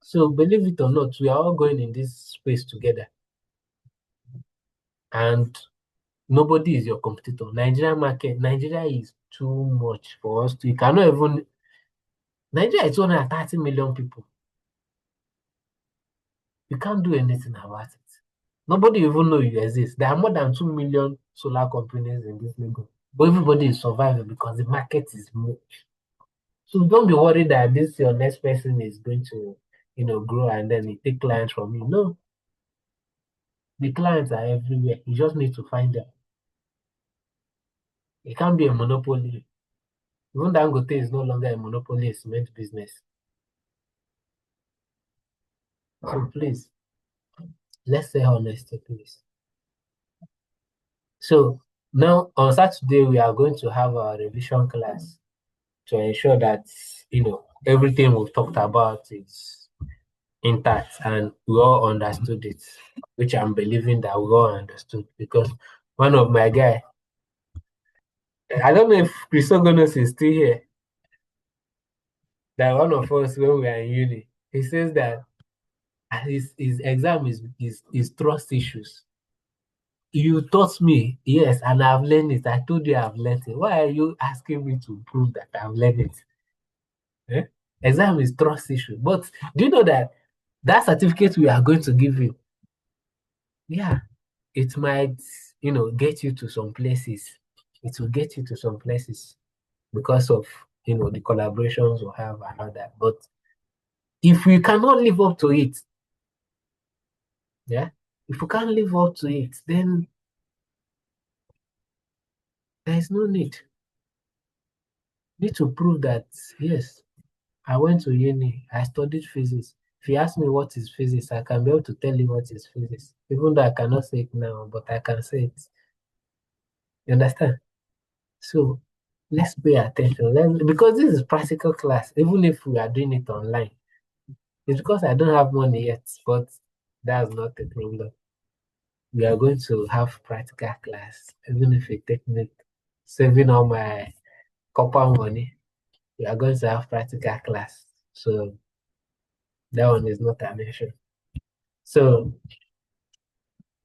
So believe it or not, we are all going in this space together. And nobody is your competitor. Nigeria is too much for us to, you cannot even, Nigeria is 230 million people. You can't do anything about it. Nobody even know you exist. There are more than 2 million solar companies in this Lagos. But everybody is surviving because the market is much. So don't be worried that this your next person is going to, grow and then you take clients from you. No, the clients are everywhere. You just need to find them. It can't be a monopoly. Even Dangote is no longer a monopoly, it's cement business. So please, let's say honesty, please. So now on Saturday we are going to have a revision class to ensure that everything we've talked about is intact and we all understood it, which I'm believing that we all understood because one of my guy, I don't know if Chrysogonos is still here, that one of us when we are in uni, he says that his exam is trust issues. You taught me, yes, and I've learned it. I told you I've learned it. Why are you asking me to prove that I've learned it? Eh? Exam is trust issue. But do you know that certificate we are going to give you, yeah, it might, get you to some places. It will get you to some places because of, the collaborations we have and all that. But if we cannot live up to it, yeah, if we can't live up to it, then there is no need. Need to prove that, yes, I went to uni, I studied physics. If you ask me what is physics, I can be able to tell you what is physics. Even though I cannot say it now, but I can say it. You understand? So let's pay attention. Because this is practical class, even if we are doing it online. It's because I don't have money yet, but that's not the problem. We are going to have practical class, even if it takes me saving all my copper money. We are going to have practical class. So that one is not an issue. So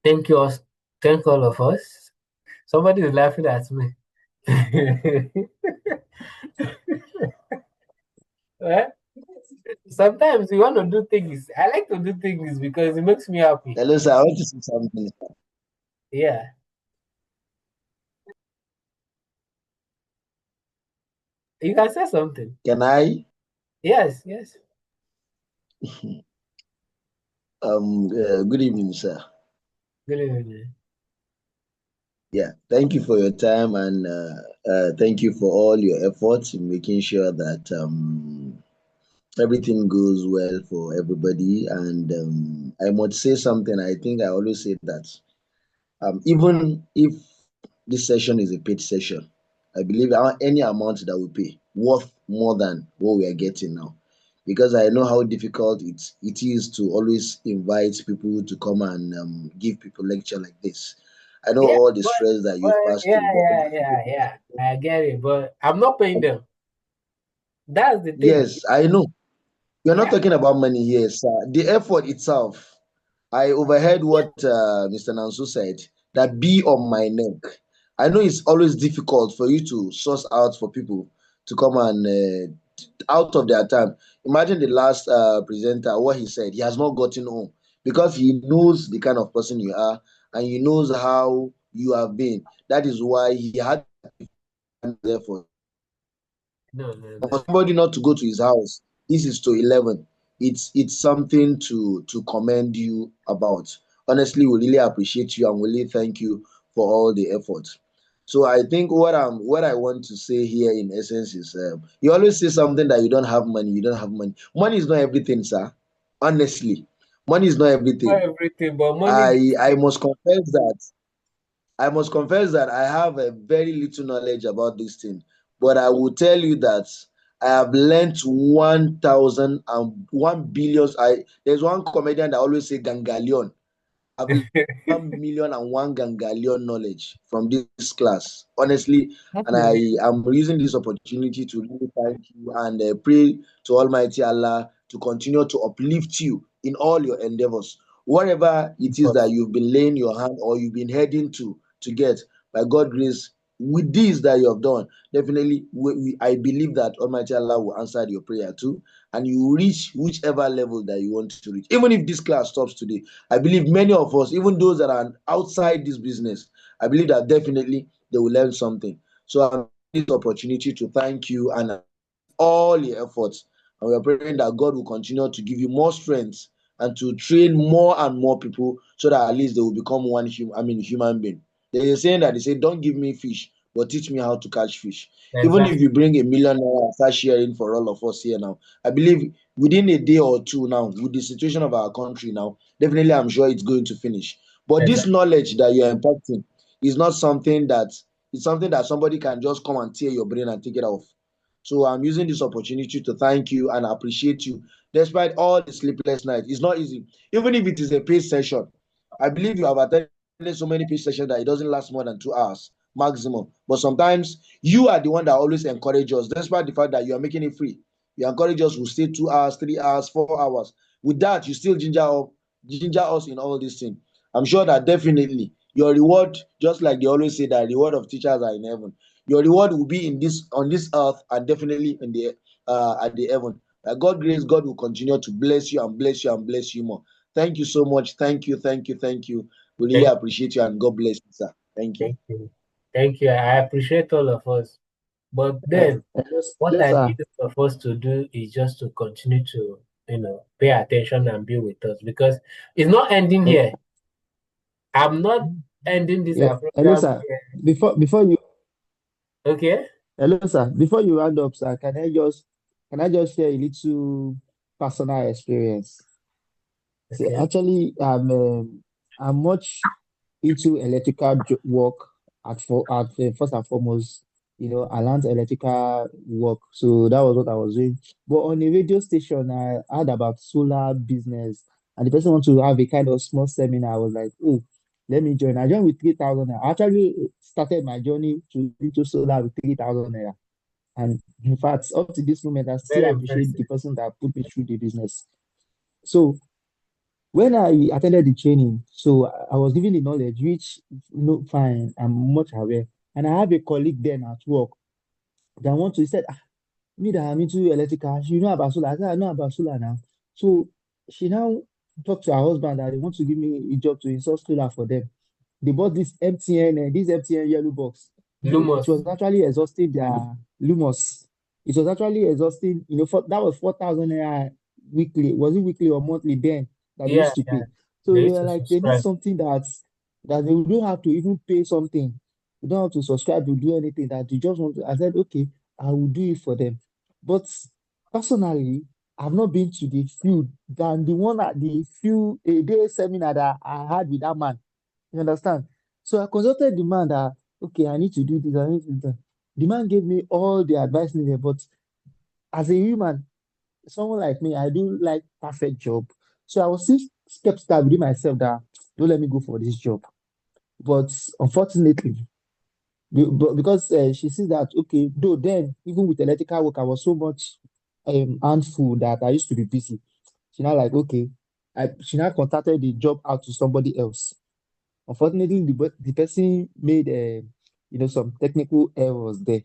thank you all, thank all of us. Somebody is laughing at me. Eh? Sometimes you want to do things. I like to do things because it makes me happy. Hello, sir. I want to say something. Yeah. You can say something. Can I? Yes, yes. Good evening, sir. Good evening. Yeah, thank you for your time and thank you for all your efforts in making sure that everything goes well for everybody. And I must say something. I think I always say that even if this session is a paid session, I believe any amount that we pay worth more than what we are getting now, because I know how difficult it is to always invite people to come and give people lecture like this. I know Yeah, all the but, stress that but you've passed yeah, through, but yeah. I get it, but I'm not paying them. That's the thing. yes, I know. We're not Yeah. talking about money here, sir. The effort itself. I overheard what Mr. Nansu said, that be on my neck. I know it's always difficult for you to source out for people to come and out of their time. Imagine the last presenter, what he said. He has not gotten home because he knows the kind of person you are and he knows how you have been. That is why he had therefore No. for somebody not to go to his house. This is to 11. It's something to commend you about. Honestly, we really appreciate you and we really thank you for all the effort. So I think what I want to say here in essence is you always say something that you don't have money, you don't have money. Money is not everything, sir. Honestly, money is not Not everything. everything, but money I gets I things. must confess that I must confess that I have a very little knowledge about this thing, but I will tell you that I have learned 1,000 and 1 billion. There's one comedian that always say gangalion. I've learned 1,000,001 gangalion knowledge from this class, honestly. And I am using this opportunity to really thank you and pray to Almighty Allah to continue to uplift you in all your endeavors. Whatever it is that you've been laying your hand or you've been heading to get, by God's grace, with this that you have done, definitely I believe that Almighty Allah will answer your prayer too, and you will reach whichever level that you want to reach. Even if this class stops today, I believe many of us, even those that are outside this business, I believe that definitely they will learn something. So I'm this opportunity to thank you and all your efforts. And we are praying that God will continue to give you more strength and to train more and more people so that at least they will become human being. There is a saying that they say, don't give me fish, but teach me how to catch fish. Even if Exactly. you bring ₦1,000,000 and start sharing for all of us here now, I believe within a day or two now, with the situation of our country now, definitely I'm sure it's going to finish. But this Exactly. knowledge that you're imparting is not something that it's something that somebody can just come and tear your brain and take it off. So I'm using this opportunity to thank you and appreciate you. Despite all the sleepless nights, it's not easy. Even if it is a paid session, I believe you have attended so many paid sessions that it doesn't last more than 2 hours maximum. But sometimes you are the one that always encourage us, despite the fact that you are making it free. You encourage us to stay 2 hours, 3 hours, 4 hours. With that, you still ginger us in all these things. I'm sure that definitely your reward, just like they always say that reward of teachers are in heaven, your reward will be in this on this earth and definitely in the at the heaven. By God's grace, God will continue to bless you and bless you and bless you more. Thank you so much. Thank you, thank you, thank you. We really Thank, appreciate you and God bless you, sir. Thank you. thank you. Thank you. I appreciate all of us. But then what Hello, I sir. need of us to do is just to continue to, pay attention and be with us because it's not ending Hel- here. I'm not ending this Yeah, our hello, program sir. here. Before you Okay? hello, sir. Before you round up, sir, can I just share a little personal experience? See, Okay. actually, I'm much into electrical work first and foremost. I learned electrical work, so that was what I was doing. But on a radio station, I heard about solar business, and the person want to have a kind of small seminar. I was like, oh, let me join. I joined with 3,000 naira. I actually started my journey into solar with 3,000 naira. And in fact, up to this moment, I still Very appreciate the impressive. person that put me through the business. So when I attended the training, so I was given the knowledge, which no fine, I'm much aware. And I have a colleague then at work that want to, he said, me that I'm into electrical, you know about solar. I said, I know about solar now. So she now talked to her husband that they want to give me a job to install solar for them. They bought this MTN yellow box. It Lumos. was actually exhausting their Lumos. It was actually exhausting, that was 4,000 naira weekly. Was it weekly or monthly then that they Yeah, used to yeah. pay? So They they used were to like, they need subscribe. something that they don't have to even pay something. You don't have to subscribe to do anything that you just want to. I said, okay, I will do it for them. But personally, I've not been to the field than the one at the few a day seminar that I had with that man. You understand? So I consulted the man that, okay, I need to do this, I need to do that. The man gave me all the advice needed, but as a human, someone like me, I do like perfect job. So I was still skeptical within myself that don't let me go for this job. But unfortunately, because she sees that, okay, though then, even with electrical work, I was so much handful that I used to be busy. She now like, okay, she now contacted the job out to somebody else. Unfortunately, the person made some technical errors there.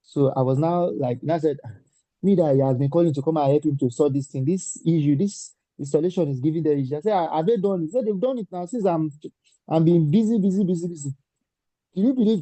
So I was now like, and I said, me that he has been calling to come and help him to solve this thing, this issue, this installation is giving the issue. I said, have they done it? He said they've done it now since I'm being busy, busy, busy, busy. Can you believe